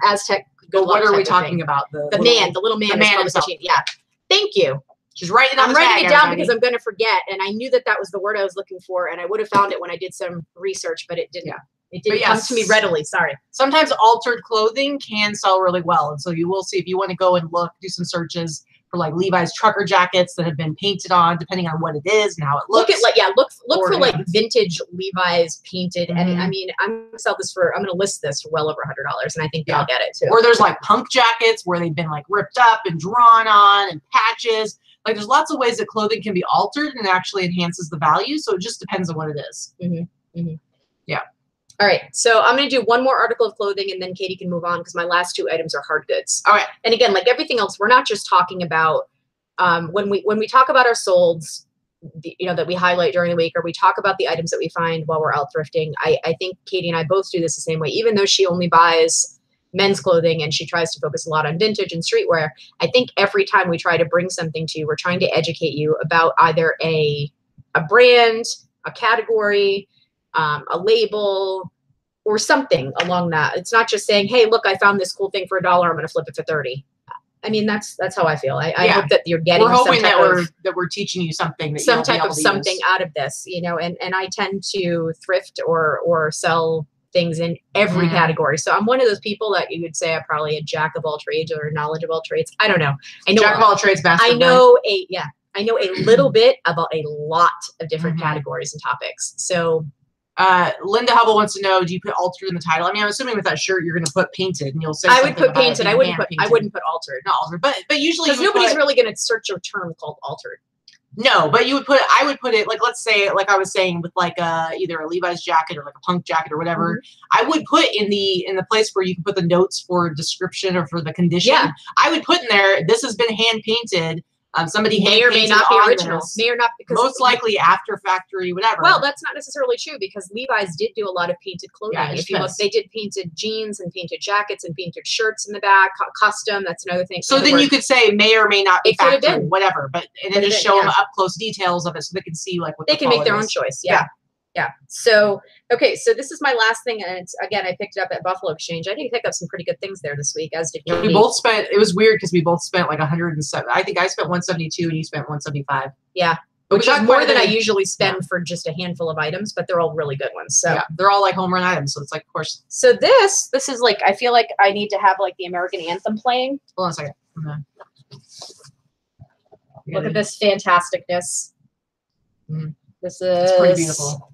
Aztec good luck. What are we talking about? The little man himself. Yeah. Thank you. Just writing it down. I'm writing it down because I'm going to forget, and I knew that was the word I was looking for, and I would have found it when I did some research, but it didn't. Yeah. It didn't come to me readily. Sorry. Sometimes altered clothing can sell really well. And so you will see, if you want to go and look, do some searches, for like Levi's trucker jackets that have been painted on, depending on what it is and how it looks. Look for like vintage Levi's painted. And I mean, I'm gonna list this for well over $100, and I think I'll get it too. Or there's like punk jackets where they've been like ripped up and drawn on and patches. Like there's lots of ways that clothing can be altered and actually enhances the value. So it just depends on what it is. Yeah. All right. So I'm going to do one more article of clothing, and then Katie can move on because my last 2 items are hard goods. All right. And again, like everything else, we're not just talking about when we talk about our solds, that we highlight during the week, or we talk about the items that we find while we're out thrifting. I think Katie and I both do this the same way, even though she only buys men's clothing and she tries to focus a lot on vintage and streetwear. I think every time we try to bring something to you, we're trying to educate you about either a brand, a category, a label, or something along that. It's not just saying, hey, look, I found this cool thing for $1. I'm going to flip it for 30. I mean, that's how I feel. I hope that you're getting. We're hoping that we're teaching you something, that some type of something out of this, and I tend to thrift or sell things in every category. So I'm one of those people that you would say I'm probably a jack of all trades or a knowledge of all trades. I don't know. I know jack of all trades, master. I know a little bit about a lot of different categories and topics. So Linda Hubble wants to know, do you put altered in the title? I mean, I'm assuming with that shirt, you're going to put painted, and you'll say I would put painted. I wouldn't put altered. Not altered, but usually because nobody's really going to search a term called altered. No, but I would put it, like, let's say, like I was saying, with like either a Levi's jacket or like a punk jacket or whatever, I would put in the place where you can put the notes for description or for the condition. Yeah. I would put in there, this has been hand painted. Somebody may or may not be original. May or not, because most likely after factory, whatever. Well, that's not necessarily true, because Levi's did do a lot of painted clothing. Yeah, if you look, they did painted jeans and painted jackets and painted shirts in the back, custom. That's another thing. So then you could say may or may not be factory, whatever. But and then just show them up close details of it so they can see like what they can make their own choice. Yeah. So okay, so this is my last thing, and it's, again, I picked it up at Buffalo Exchange. I did pick up some pretty good things there this week, as did Katie. We both spent. It was weird because we both spent like 107. I think I spent 172 and you spent 175. Yeah, which is more than I usually spend for just a handful of items, but they're all really good ones. So they're all like home run items. So it's like, of course. So this is like, I feel like I need to have like the American anthem playing. Hold on a second. Look at this fantasticness. This is pretty beautiful.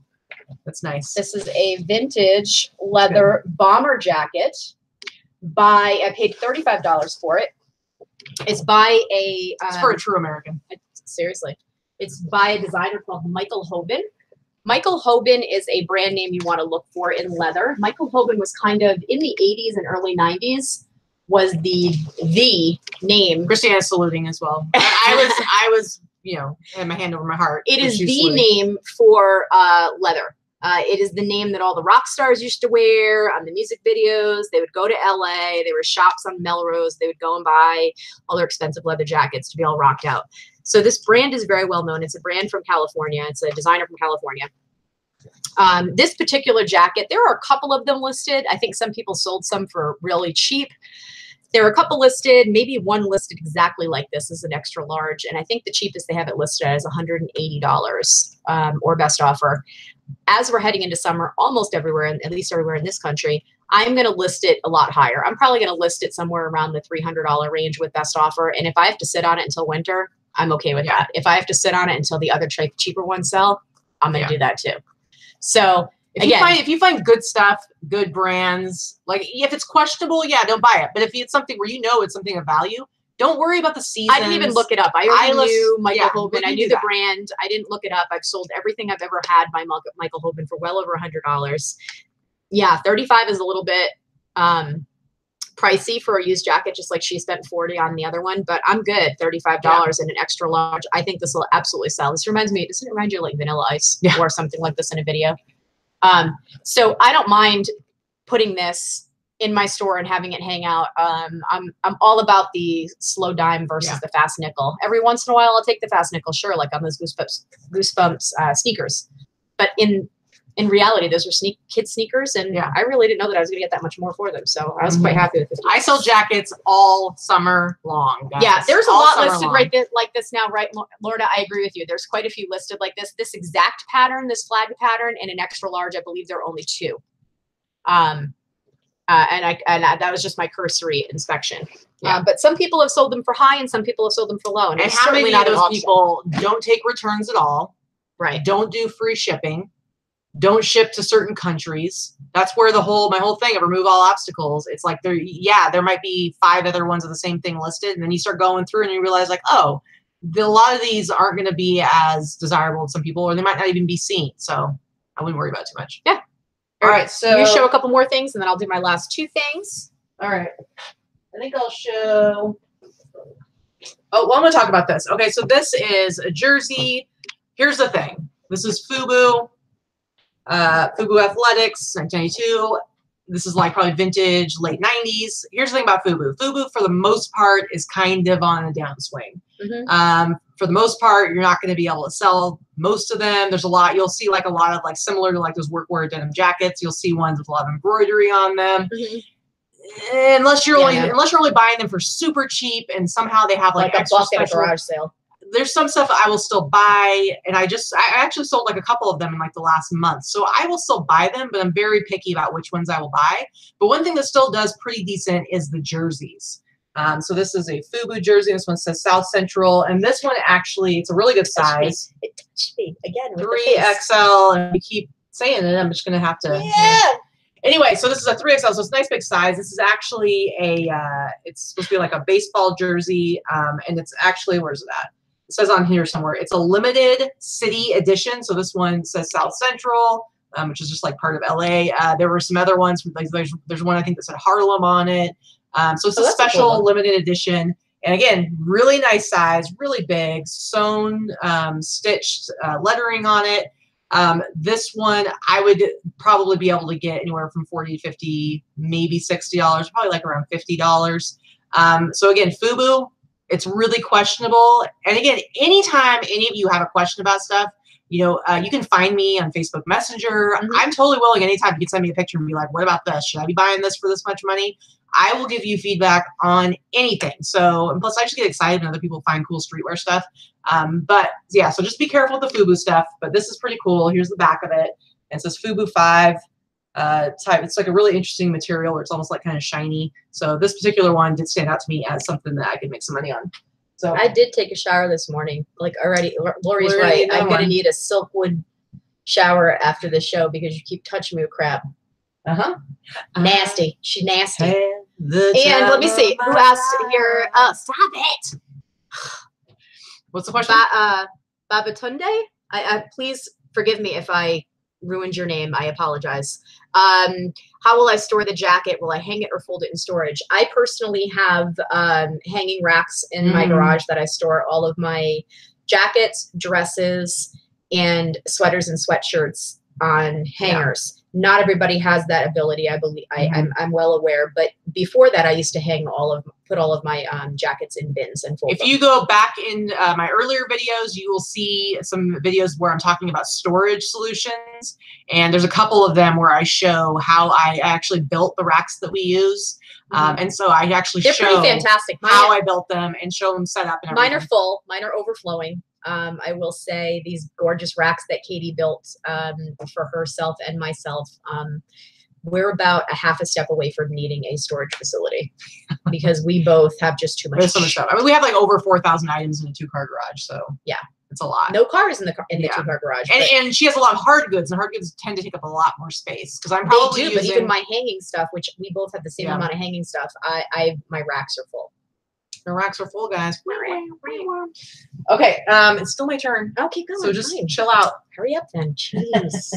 That's nice. This is a vintage leather bomber jacket. I paid $35 for it. It's by a. It's for a true American. Seriously, it's by a designer called Michael Hoban. Michael Hoban is a brand name you want to look for in leather. Michael Hoban was kind of in the 80s and early 90s. Was the name. Christiana's saluting as well. I was. Had my hand over my heart. It is the name for leather. It is the name that all the rock stars used to wear on the music videos. They would go to LA. There were shops on Melrose. They would go and buy all their expensive leather jackets to be all rocked out. So this brand is very well known. It's a brand from California. It's a designer from California. This particular jacket, there are a couple of them listed. I think some people sold some for really cheap. There are a couple listed, maybe one listed exactly like this as an extra large. And I think the cheapest they have it listed as $180 or best offer. As we're heading into summer, almost everywhere, at least everywhere in this country, I'm going to list it a lot higher. I'm probably going to list it somewhere around the $300 range with best offer. And if I have to sit on it until winter, I'm okay with that. If I have to sit on it until the other cheaper ones sell, I'm going to do that too. So if you find good stuff, good brands, like if it's questionable, don't buy it. But if it's something where it's something of value, don't worry about the seasons. I didn't even look it up. I already knew Michael Hoban. I knew the brand. I didn't look it up. I've sold everything I've ever had by Michael Hoban for well over $100. Yeah, $35 is a little bit pricey for a used jacket, just like she spent $40 on the other one. But I'm good. $35 and an extra large. I think this will absolutely sell. This reminds me. Doesn't it remind you of like Vanilla Ice or something like this in a video? So I don't mind putting this in my store and having it hang out. I'm all about the slow dime versus the fast nickel. Every once in a while, I'll take the fast nickel, sure, like on those Goosebumps sneakers. But in reality, those are kids sneakers, and I really didn't know that I was going to get that much more for them. So I was quite happy with it. I sell jackets all summer long, guys. Yeah, there's a lot listed like this now, right, Lorna? I agree with you. There's quite a few listed like this. This exact pattern, this flag pattern, and an extra large. I believe there are only 2. And that was just my cursory inspection. Yeah. But some people have sold them for high and some people have sold them for low. And how many of those people don't take returns at all? Right. Don't do free shipping. Don't ship to certain countries. That's where my whole thing of remove all obstacles. It's like there might be 5 other ones of the same thing listed. And then you start going through and you realize like, oh, a lot of these aren't going to be as desirable to some people, or they might not even be seen. So I wouldn't worry about it too much. Yeah. All right. So you show a couple more things and then I'll do my last 2 things. All right. I think I'll show. Oh, well, I'm going to talk about this. Okay. So this is a jersey. Here's the thing. This is FUBU. FUBU Athletics, 1992. This is like probably vintage, late 90s. Here's the thing about FUBU. FUBU, for the most part, is kind of on a downswing. For the most part, you're not going to be able to sell most of them. There's a lot. You'll see like a lot of like similar to like those workwear denim jackets. You'll see ones with a lot of embroidery on them. Unless you're only buying them for super cheap and somehow they have like a extra buck at a special garage sale. There's some stuff I will still buy, and I actually sold like a couple of them in like the last month. So I will still buy them, but I'm very picky about which ones I will buy. But one thing that still does pretty decent is the jerseys. So this is a FUBU jersey. This one says South Central, and this one actually, it's a really good size. It touched me again. 3XL, and we keep saying it. I'm just gonna have to. Yeah. Anyway, so this is a 3XL, so it's a nice big size. This is actually it's supposed to be like a baseball jersey, and it's actually, where's it at? It says on here somewhere, it's a limited city edition. So this one says South Central, which is just like part of LA. There were some other ones. Like there's one I think that said Harlem on it. So it's a special cool limited edition. And again, really nice size, really big, sewn, stitched lettering on it. This one I would probably be able to get anywhere from $40 to $50, maybe $60, probably like around $50. So again, FUBU. It's really questionable. And again, anytime any of you have a question about stuff, you can find me on Facebook Messenger. I'm totally willing anytime you can send me a picture and be like, what about this? Should I be buying this for this much money? I will give you feedback on anything. So, and plus I just get excited when other people find cool streetwear stuff. But yeah, so just be careful with the FUBU stuff, but this is pretty cool. Here's the back of it. And it says FUBU 5. Type. It's like a really interesting material where it's almost like kind of shiny. So this particular one did stand out to me as something that I could make some money on. So I did take a shower this morning. Like already, Lori's right. I'm going to need a Silkwood shower after the show because you keep touching me with crap. Nasty. She's nasty. And let me see. Who asked here? Stop it. What's the question? Babatunde? Please forgive me if I ruined your name. I apologize. How will I store the jacket? Will I hang it or fold it in storage? I personally have hanging racks in my garage that I store all of my jackets, dresses, and sweaters and sweatshirts on hangers. Not everybody has that ability, I believe. I'm well aware, but before that, I used to put all of my jackets in bins and fold them. If you go back in my earlier videos, you will see some videos where I'm talking about storage solutions, and there's a couple of them where I show how I actually built the racks that we use. And so I actually They're pretty fantastic. How I built them and show them set up and everything. Mine are full. Mine are overflowing. I will say these gorgeous racks that Katie built for herself and myself, we're about a half a step away from needing a storage facility because we both have just too much. There's so much stuff. I mean, we have like over 4,000 items in a 2-car garage. So yeah, it's a lot. No cars in the 2-car garage. And she has a lot of hard goods, and hard goods tend to take up a lot more space because I'm probably but even my hanging stuff, which we both have the same amount of hanging stuff, my racks are full. The racks are full, guys. Okay, it's still my turn. Oh, keep going. So just chill out. Hurry up then. Jeez.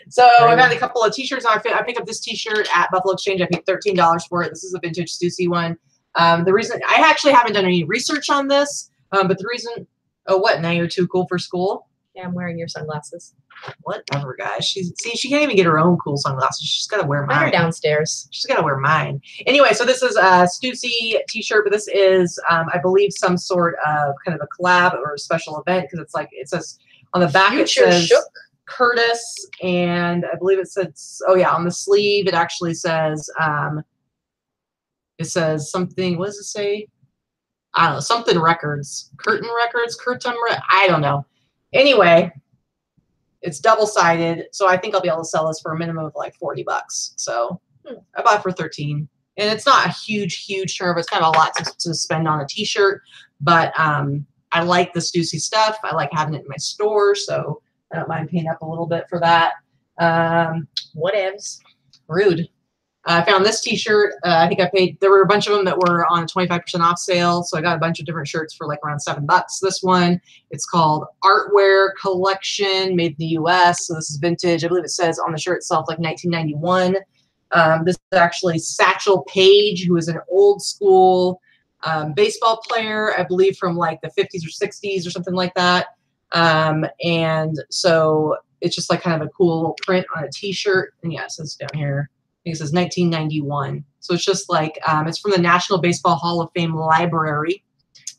So I've had a couple of t-shirts. I picked up this t-shirt at Buffalo Exchange. I paid $13 for it. This is a vintage Stussy one. The reason I actually haven't done any research on this, but the reason, what? Now you're too cool for school? Yeah, I'm wearing your sunglasses. Whatever, guys. She can't even get her own cool sunglasses. She's got to wear mine. Mine are downstairs. She's got to wear mine. Anyway, so this is a Stussy t-shirt, but this is, I believe, some sort of kind of a collab or a special event because it's like, it says on the back, it says Curtis, and I believe it says, on the sleeve, it actually says, something, what does it say? I don't know, something records, Curtin Records, I don't know. Anyway, it's double-sided, so I think I'll be able to sell this for a minimum of like $40. So I bought it for $13. And it's not a huge turnover. It's kind of a lot to spend on a t-shirt, but I like the Stussy stuff. I like having it in my store, so I don't mind paying up a little bit for that. Whatevs. Rude. I found this t-shirt. I think I paid, there were a bunch of them that were on a 25% off sale, so I got a bunch of different shirts for like around $7. This one, it's called Artwear Collection, made in the US, so this is vintage. I believe it says on the shirt itself like 1991. This is actually Satchel Paige, who is an old school baseball player, I believe from like the 50s or 60s or something like that. And so it's just like kind of a cool little print on a t-shirt. And yeah, it says down here, I think it says 1991. So it's just like, it's from the National Baseball Hall of Fame Library.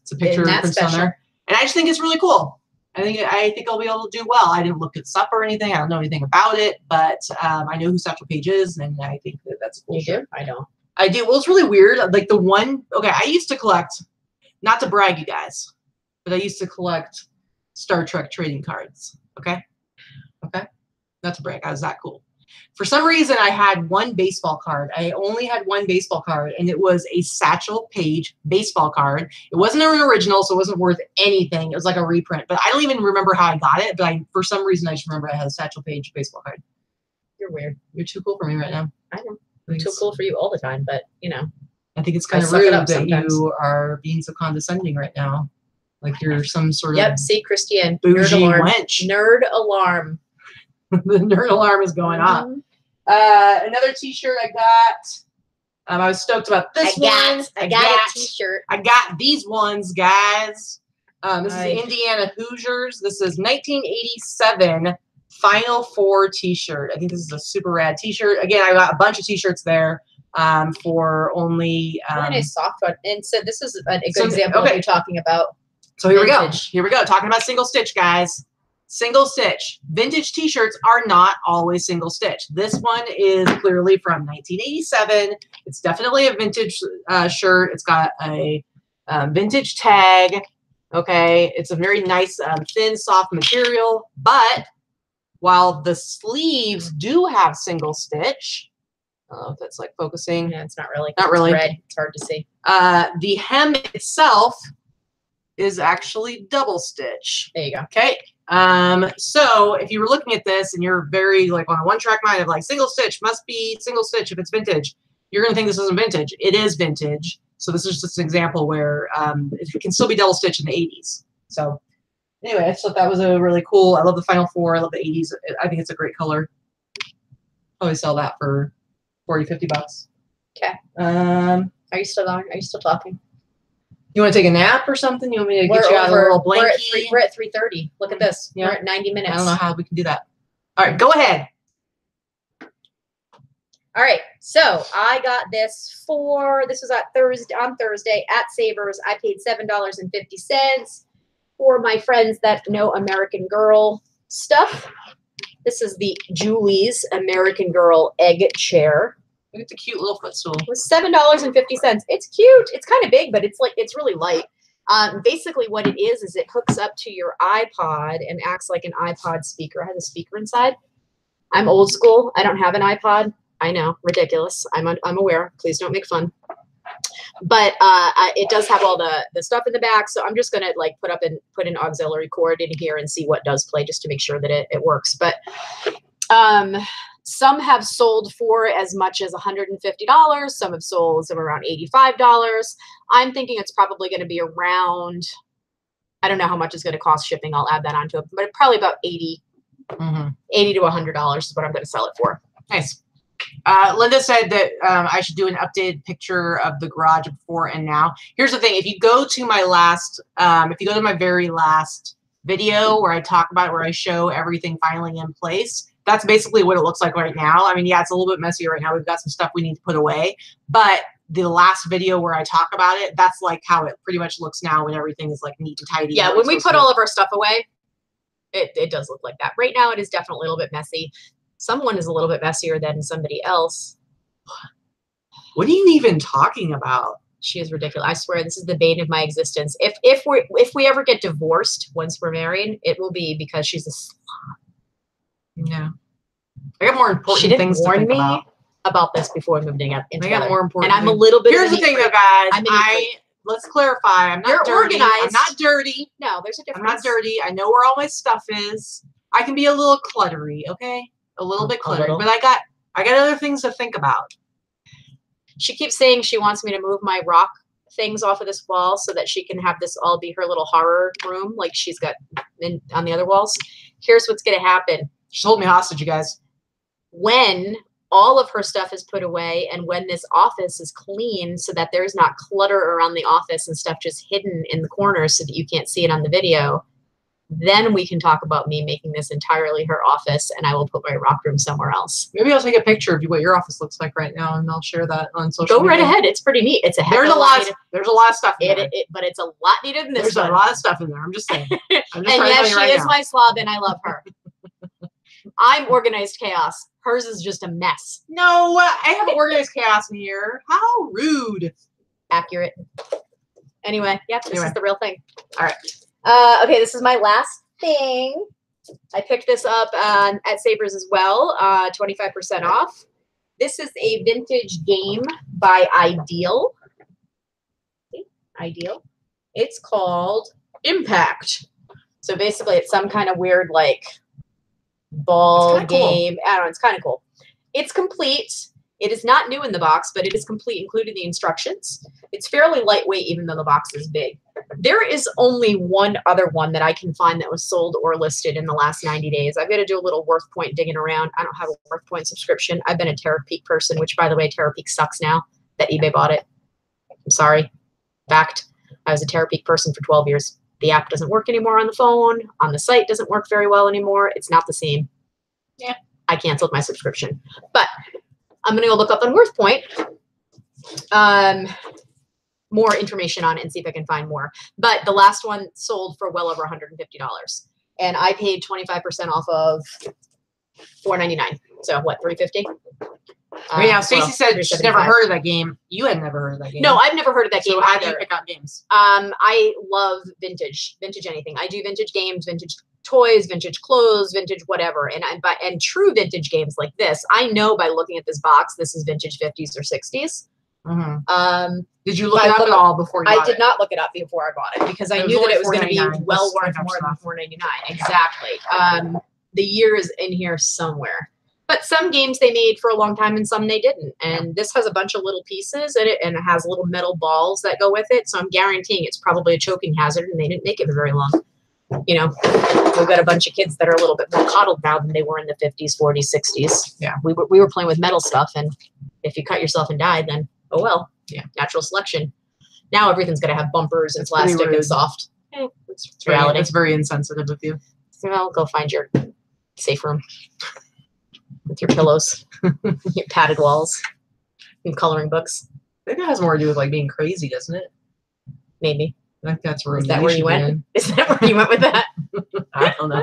It's a picture of Prince on there. And I just think it's really cool. I think I'll be able to do well. I didn't look it up or anything. I don't know anything about it, but I know who Satchel Paige is, and I think that's a cool shirt. I don't. I do. Well, it's really weird. Like the one, okay, I used to collect, not to brag you guys, but I used to collect Star Trek trading cards. Okay. Not to brag. I was that cool. For some reason, I had one baseball card. I only had one baseball card, and it was a Satchel Paige baseball card. It wasn't an original, so it wasn't worth anything. It was like a reprint, but I don't even remember how I got it. But for some reason, I just remember I had a Satchel Paige baseball card. You're weird. You're too cool for me right now. I know. I'm too cool for you all the time, but you know. I think it's kind of rude that you are being so condescending right now. Like you're some sort of see, Christian, bougie nerd alarm. wench. Nerd alarm. The nerd alarm is going off. Another t-shirt I got. I was stoked about this one. I got a t-shirt. I got these ones, guys. This is Indiana Hoosiers. This is 1987 Final Four t-shirt. I think this is a super rad t-shirt. Again, I got a bunch of t-shirts there for only really nice soft one. And so this is a good example of what you're talking about. So here we go. Here we go. Talking about single stitch, guys. Single stitch. Vintage t-shirts are not always single stitch. This one is clearly from 1987. It's definitely a vintage shirt. It's got a vintage tag. Okay. It's a very nice, thin, soft material. But while the sleeves do have single stitch, I don't know if that's like focusing. Yeah, it's not really. Not really. It's red. It's hard to see. The hem itself is actually double stitch. There you go. Okay. So if you were looking at this and you're very like on a one-track mind of like single stitch must be single stitch if it's vintage, you're going to think this isn't vintage. It is vintage. So this is just an example where it can still be double stitch in the 80s. So anyway, I just thought that was a really cool. I love the Final Four. I love the 80s. I think it's a great color. Probably sell that for 40, 50 bucks. Okay. Are you still on? Are you still talking? You want to take a nap or something? You want me to get you out a little blankie? We're at 3:30. Look at this. Yeah. We're at 90 minutes. I don't know how we can do that. All right, go ahead. All right, so I got this was on Thursday at Savers. I paid $7.50 for my friends that know American Girl stuff. This is the Julie's American Girl egg chair. Look at the cute little footstool. It was $7.50. It's cute. It's kind of big, but it's really light. Basically what it is it hooks up to your iPod and acts like an iPod speaker. It has a speaker inside. I'm old school. I don't have an iPod. I know, ridiculous. I'm aware. Please don't make fun. But it does have all the stuff in the back. So I'm just gonna like put an auxiliary cord in here and see what does play just to make sure that it works. But some have sold for as much as $150. Some have sold around $85. I'm thinking it's probably going to be around, I don't know how much it's going to cost shipping. I'll add that onto it, but probably about $80 to $100 is what I'm going to sell it for. Nice. Linda said that I should do an updated picture of the garage before and now. Here's the thing. If you go to my very last video where I talk about it, where I show everything finally in place, that's basically what it looks like right now. I mean, yeah, it's a little bit messy right now. We've got some stuff we need to put away. But the last video where I talk about it, that's like how it pretty much looks now when everything is like neat and tidy. Yeah, when we put all of our stuff away, it does look like that. Right now, it is definitely a little bit messy. Someone is a little bit messier than somebody else. What are you even talking about? She is ridiculous. I swear, this is the bane of my existence. If we ever get divorced once we're married, it will be because she's a slob. Yeah. I got more important things to think about. about this before we moved in I got more important. And I'm a little bit. Here's the thing, though, guys. Let's clarify. I'm not dirty. Organized. I'm not dirty. No, there's a difference. I'm not dirty. I know where all my stuff is. I can be a little cluttery, okay? A little bit cluttery, but I got other things to think about. She keeps saying she wants me to move my rock things off of this wall so that she can have this all be her little horror room, like she's got on the other walls. Here's what's going to happen. She's holding me hostage, you guys. When all of her stuff is put away and when this office is clean so that there's not clutter around the office and stuff just hidden in the corners so that you can't see it on the video, then we can talk about me making this entirely her office and I will put my rock room somewhere else. Maybe I'll take a picture of what your office looks like right now and I'll share that on social media. Go right ahead. It's pretty neat. It's a heck there's of a lot of stuff in there. But it's a lot neater than this. There's a lot of stuff in there. I'm just saying. I'm just and yes, she is now. my slob and I love her. I'm organized chaos. Hers is just a mess. No, I have organized chaos in here. How rude. Accurate. Anyway, yep, this is the real thing. All right. Okay, this is my last thing. I picked this up at Sabres as well, 25% off. This is a vintage game by Ideal. Ideal. It's called Impact. So basically, it's some kind of weird, like, ball game. Cool. I don't know. It's kind of cool. It's complete. It is not new in the box, but it is complete, including the instructions. It's fairly lightweight, even though the box is big. There is only one other one that I can find that was sold or listed in the last 90 days. I've got to do a little Worth Point digging around. I don't have a Worth Point subscription. I've been a Terapeak person, which, by the way, Terapeak sucks now that eBay bought it. I'm sorry. Fact. I was a Terapeak person for 12 years. The app doesn't work anymore on the phone. On the site doesn't work very well anymore. It's not the same. Yeah. I canceled my subscription. But I'm going to go look up on Worth Point. More information on it and see if I can find more. But the last one sold for well over $150. And I paid 25% off of $4.99. So what, $3.50? Now, Stacey said she's never heard of that game. You had never heard of that game. No, I've never heard of that game. So how do you pick out games? I love vintage anything. I do vintage games, vintage toys, vintage clothes, vintage whatever. And true vintage games like this, I know by looking at this box, this is vintage 50s or 60s. Mm-hmm. Did you look it up at all before you bought it? I did not look it up before I bought it because I knew that it was going to be well worth more than $4.99. Exactly. The year is in here somewhere. But some games they made for a long time and some they didn't. And this has a bunch of little pieces in it and it has little metal balls that go with it. So I'm guaranteeing it's probably a choking hazard and they didn't make it for very long. You know, we've got a bunch of kids that are a little bit more coddled now than they were in the 50s, 40s, 60s. Yeah. We were playing with metal stuff. And if you cut yourself and died, then, oh well. Yeah. Natural selection. Now everything's going to have bumpers and plastic and soft. It's reality. It's very insensitive of you. So well, go find your safe room. With your pillows, your padded walls, and coloring books. I think it has more to do with like being crazy, doesn't it? Maybe. I think that's where. Is that where you went? Is that where you went with that? I don't know.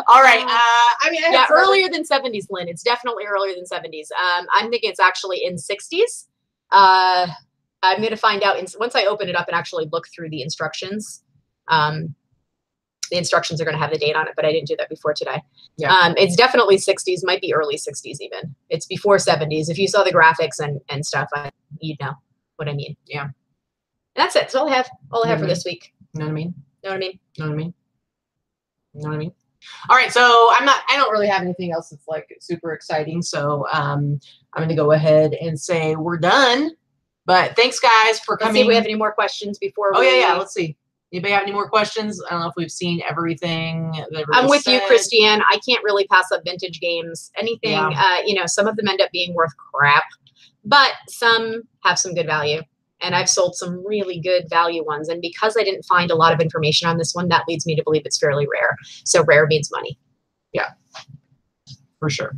All right. I mean, yeah, earlier than 70s, Lynn. It's definitely earlier than 70s. I'm thinking it's actually in 60s. I'm going to find out once I open it up and actually look through the instructions. The instructions are going to have the date on it, but I didn't do that before today. Yeah. It's definitely 60s, might be early 60s even. It's before 70s. If you saw the graphics and stuff, you'd know what I mean. Yeah. And that's it. That's all I have. All I have for this week. You know what I mean? Know what I mean? Know what I mean? Know what I mean? All right. So I don't really have anything else that's like super exciting. So I'm going to go ahead and say we're done. But thanks guys for coming. Let's see if we have any more questions before yeah. Let's see. Anybody have any more questions? I don't know if we've seen everything. I'm with you, Christiane. I can't really pass up vintage games. Anything, you know, some of them end up being worth crap, but some have some good value. And I've sold some really good value ones. And because I didn't find a lot of information on this one, that leads me to believe it's fairly rare. So rare means money. Yeah, for sure.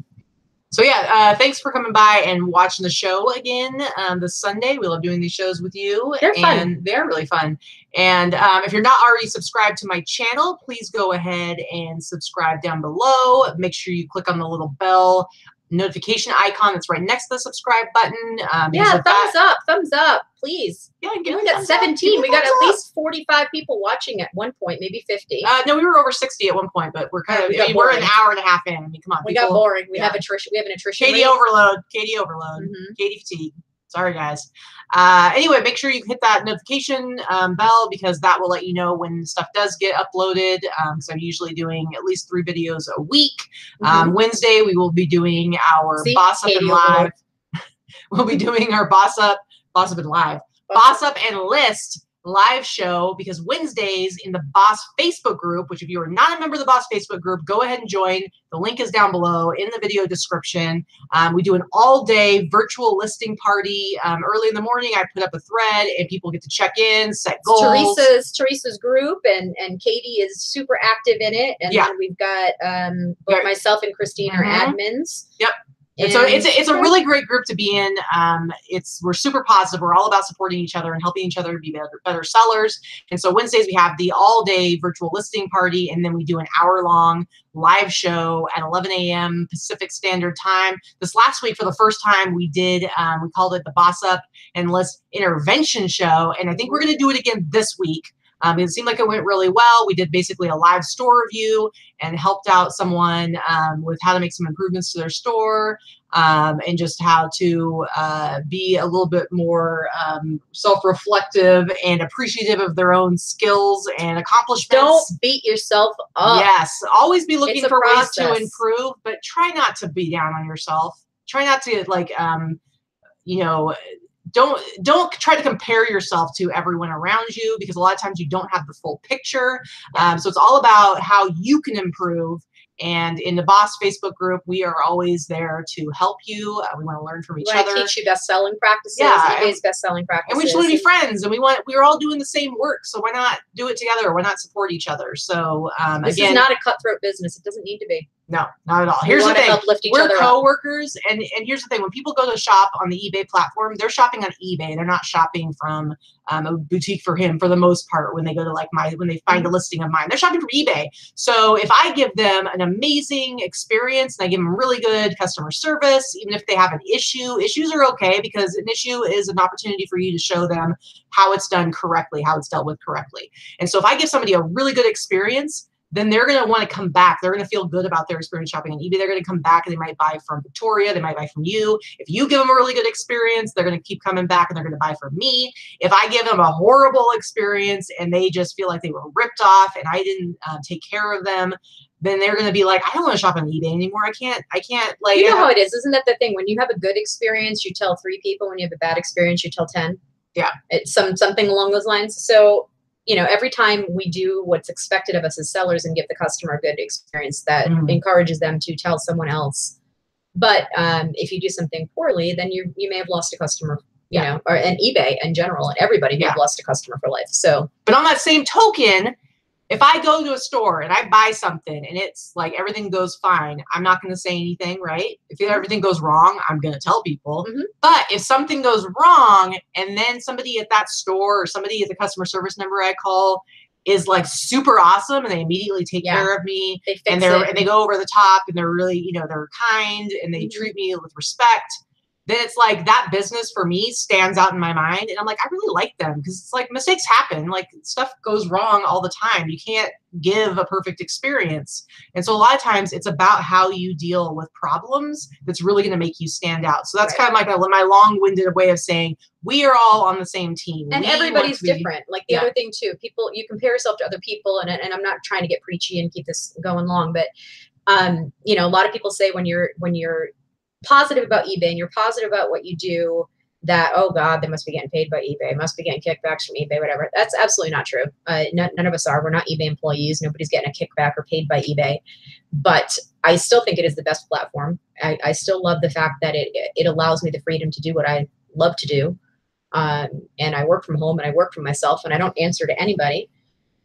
So yeah, thanks for coming by and watching the show again this Sunday. We love doing these shows with you. They're fun. They're really fun. And if you're not already subscribed to my channel, please go ahead and subscribe down below. Make sure you click on the little bell notification icon that's right next to the subscribe button. Yeah, thumbs up, please. Yeah, we got 17. We got at least 45 people watching at one point, maybe 50. No, we were over 60 at one point, but we're kind of, we're an hour and a half in. I mean, come on. We got boring. We have attrition. We have an attrition Katie rate. overload. Katie fatigue. Sorry, guys. Anyway, make sure you hit that notification bell, because that will let you know when stuff does get uploaded. So I'm usually doing at least 3 videos a week. Wednesday, we will be doing our Boss Up and Live. We'll be doing our Boss Up and Live. Boss Up and List live show, because Wednesdays in the Boss Facebook group, which if you are not a member of the Boss Facebook group, go ahead and join. The link is down below in the video description. We do an all-day virtual listing party. Early in the morning, I put up a thread and people get to check in, set goals. Teresa's group, and Katie is super active in it. And then we've got both myself and Christine are admins. Yep. And so it's a really great group to be in. We're super positive. We're all about supporting each other and helping each other be better sellers. And so Wednesdays we have the all-day virtual listing party, and then we do an hour-long live show at 11 a.m. Pacific Standard Time. This last week, for the first time, we did, we called it the Boss Up and List Intervention Show, and I think we're going to do it again this week. It seemed like it went really well. We did basically a live store review and helped out someone with how to make some improvements to their store, and just how to be a little bit more self-reflective and appreciative of their own skills and accomplishments. Don't beat yourself up. Yes, always be looking for ways to improve, but try not to be down on yourself. Try not to, like, you know, don't try to compare yourself to everyone around you, because a lot of times you don't have the full picture. So it's all about how you can improve. And in the Boss Facebook group, we are always there to help you. We want to learn from each other. Teach you best-selling practices. eBay's best-selling practices. And we just want to be friends, and we're all doing the same work. So why not do it together? Why not support each other? So this is not a cutthroat business. It doesn't need to be. No, not at all. Here's the thing. We're coworkers, and here's the thing. When people go to shop on the eBay platform, they're shopping on eBay. They're not shopping from a boutique for him for the most part. When they go to when they find a listing of mine, they're shopping from eBay. So if I give them an amazing experience and I give them really good customer service, even if they have an issue, issues are okay, because an issue is an opportunity for you to show them how it's done correctly, how it's dealt with correctly. And so if I give somebody a really good experience, then they're going to want to come back. They're going to feel good about their experience shopping on eBay. They're going to come back, and they might buy from Victoria. They might buy from you. If you give them a really good experience, they're going to keep coming back, and they're going to buy from me. If I give them a horrible experience and they just feel like they were ripped off and I didn't take care of them, then they're going to be like, I don't want to shop on eBay anymore. I can't like. You know how it is. Isn't that the thing? When you have a good experience, you tell 3 people. When you have a bad experience, you tell 10. Yeah. It's something along those lines. So, you know, every time we do what's expected of us as sellers and give the customer a good experience, that encourages them to tell someone else. But if you do something poorly, then you may have lost a customer, you know, or and eBay in general, and everybody may have lost a customer for life. So, but on that same token, if I go to a store and I buy something and it's like everything goes fine, I'm not going to say anything, right? If everything goes wrong, I'm going to tell people. But if something goes wrong and then somebody at that store or somebody at the customer service number I call is like super awesome and they immediately take care of me, and they go over the top and they're really, you know, they're kind and they treat me with respect, then it's like that business for me stands out in my mind. And I'm like, I really like them, because it's like mistakes happen. Like stuff goes wrong all the time. You can't give a perfect experience. And so a lot of times it's about how you deal with problems that's really going to make you stand out. So that's kind of like my long-winded way of saying we are all on the same team. And everybody's different. Like the other thing too, people, you compare yourself to other people, and I'm not trying to get preachy and keep this going long, but you know, a lot of people say when you're positive about eBay and you're positive about what you do, that, oh God, they must be getting paid by eBay, must be getting kickbacks from eBay, whatever. That's absolutely not true. None of us are. We're not eBay employees. Nobody's getting a kickback or paid by eBay. But I still think it is the best platform. I still love the fact that it allows me the freedom to do what I love to do. And I work from home and I work for myself and I don't answer to anybody.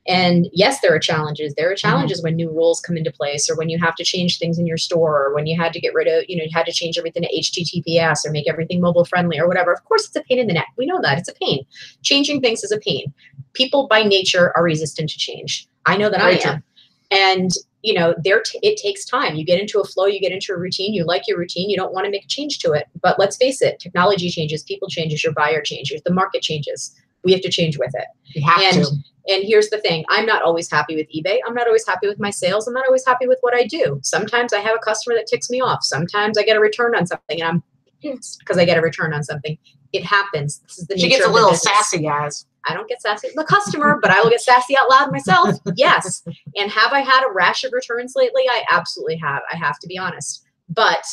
And yes, there are challenges. There are challenges when new rules come into place, or when you have to change things in your store, or when you had to get rid of, you know, you had to change everything to HTTPS or make everything mobile friendly or whatever. Of course, it's a pain in the neck. We know that. It's a pain. Changing things is a pain. People by nature are resistant to change. I know that I am. And, you know, it takes time. You get into a flow, you get into a routine, you like your routine, you don't want to make a change to it. But let's face it, technology changes, people changes, your buyer changes, the market changes. We have to change with it. You have to. And here's the thing. I'm not always happy with eBay. I'm not always happy with my sales. I'm not always happy with what I do. Sometimes I have a customer that ticks me off. Sometimes I get a return on something and I'm pissed because I get a return on something. It happens. This is the nature of the business. She gets a little sassy, guys. I don't get sassy with the customer, but I will get sassy out loud myself. Yes. And have I had a rash of returns lately? I absolutely have. I have to be honest. But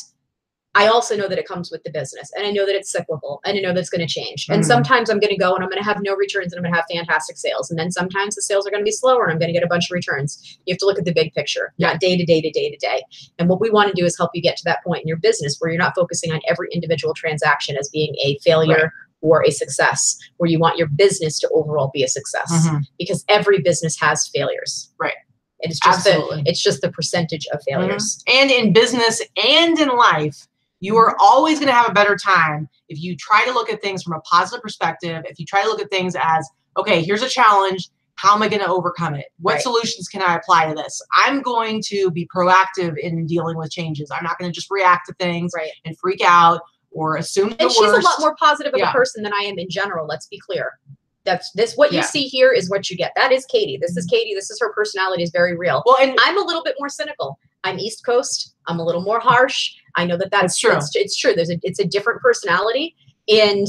I also know that it comes with the business, and I know that it's cyclical, and I know that it's going to change. And sometimes I'm going to go and I'm going to have no returns and I'm going to have fantastic sales. And then sometimes the sales are going to be slower and I'm going to get a bunch of returns. You have to look at the big picture, not day to day to day to day. And what we want to do is help you get to that point in your business where you're not focusing on every individual transaction as being a failure or a success, where you want your business to overall be a success, because every business has failures. Right. It's just it's just the percentage of failures. And in business and in life, you are always going to have a better time if you try to look at things from a positive perspective. If you try to look at things as, okay, here's a challenge. How am I going to overcome it? What solutions can I apply to this? I'm going to be proactive in dealing with changes. I'm not going to just react to things and freak out or assume the worst. And she's a lot more positive of a person than I am in general. Let's be clear. What you see here is what you get. That is Katie. This is Katie. This is her personality, is very real. Well, and I'm a little bit more cynical. I'm East Coast. I'm a little more harsh. I know that's true. It's true. It's a different personality, and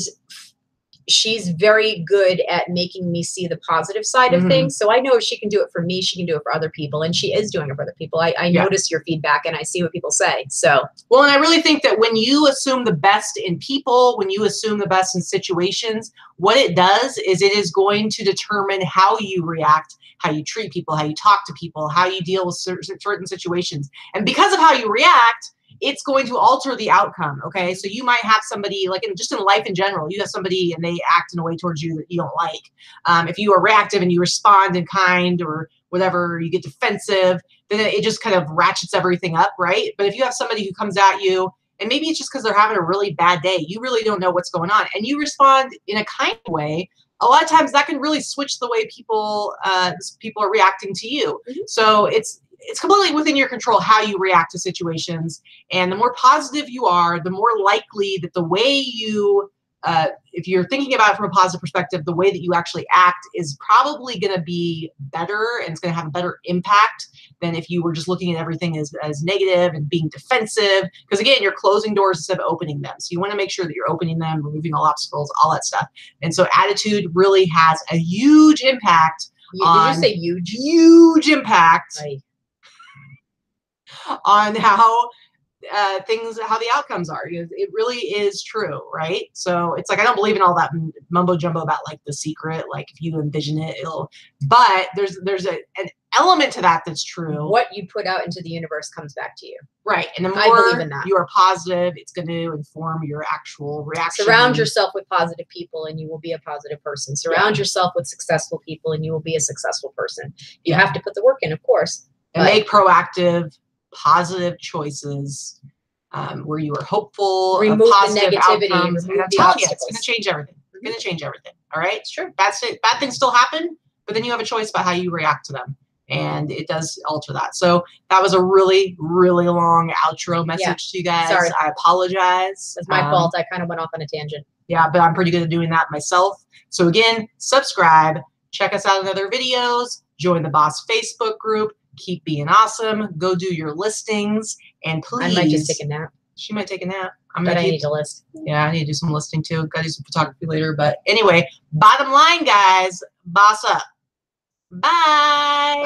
she's very good at making me see the positive side of things. So I know if she can do it for me, she can do it for other people, and she is doing it for other people. I notice your feedback and I see what people say. So, well, and I really think that when you assume the best in people, when you assume the best in situations, what it does is it is going to determine how you react, how you treat people, how you talk to people, how you deal with certain situations. And because of how you react, it's going to alter the outcome. Okay. So you might have somebody, like just in life in general, you have somebody and they act in a way towards you that you don't like. If you are reactive and you respond in kind or whatever, you get defensive, then it just kind of ratchets everything up. Right. But if you have somebody who comes at you and maybe it's just because they're having a really bad day, you really don't know what's going on, and you respond in a kind way, a lot of times that can really switch the way people are reacting to you. So it's completely within your control how you react to situations. And the more positive you are, the more likely that the way you, if you're thinking about it from a positive perspective, the way that you actually act is probably going to be better, and it's going to have a better impact than if you were just looking at everything as negative and being defensive. Because again, you're closing doors instead of opening them. So you want to make sure that you're opening them, removing all obstacles, all that stuff. And so attitude really has a huge impact. Did you say huge? Huge impact. On how how the outcomes are. It really is true, right? So it's like, I don't believe in all that mumbo jumbo about like The Secret, like if you envision it, but there's an element to that that's true. What you put out into the universe comes back to you. Right. And the more you are positive, it's going to inform your actual reaction. Surround yourself with positive people and you will be a positive person. Surround yourself with successful people and you will be a successful person. You have to put the work in, of course. And make proactive, positive choices where you are hopeful, remove the negativity, outcomes, and I'm telling you, it's going to change everything. It's going to change everything. All right, it's true. Bad things still happen, but then you have a choice about how you react to them, and it does alter that. So that was a really, really long outro message to you guys. Sorry. I apologize. It's my fault. I kind of went off on a tangent. Yeah, but I'm pretty good at doing that myself. So again, subscribe, check us out in other videos, join the Boss Facebook group. Keep being awesome. Go do your listings, and please. I might just take a nap. She might take a nap. I need to list. Yeah, I need to do some listing too. Got to do some photography later. But anyway, bottom line, guys, boss up. Bye.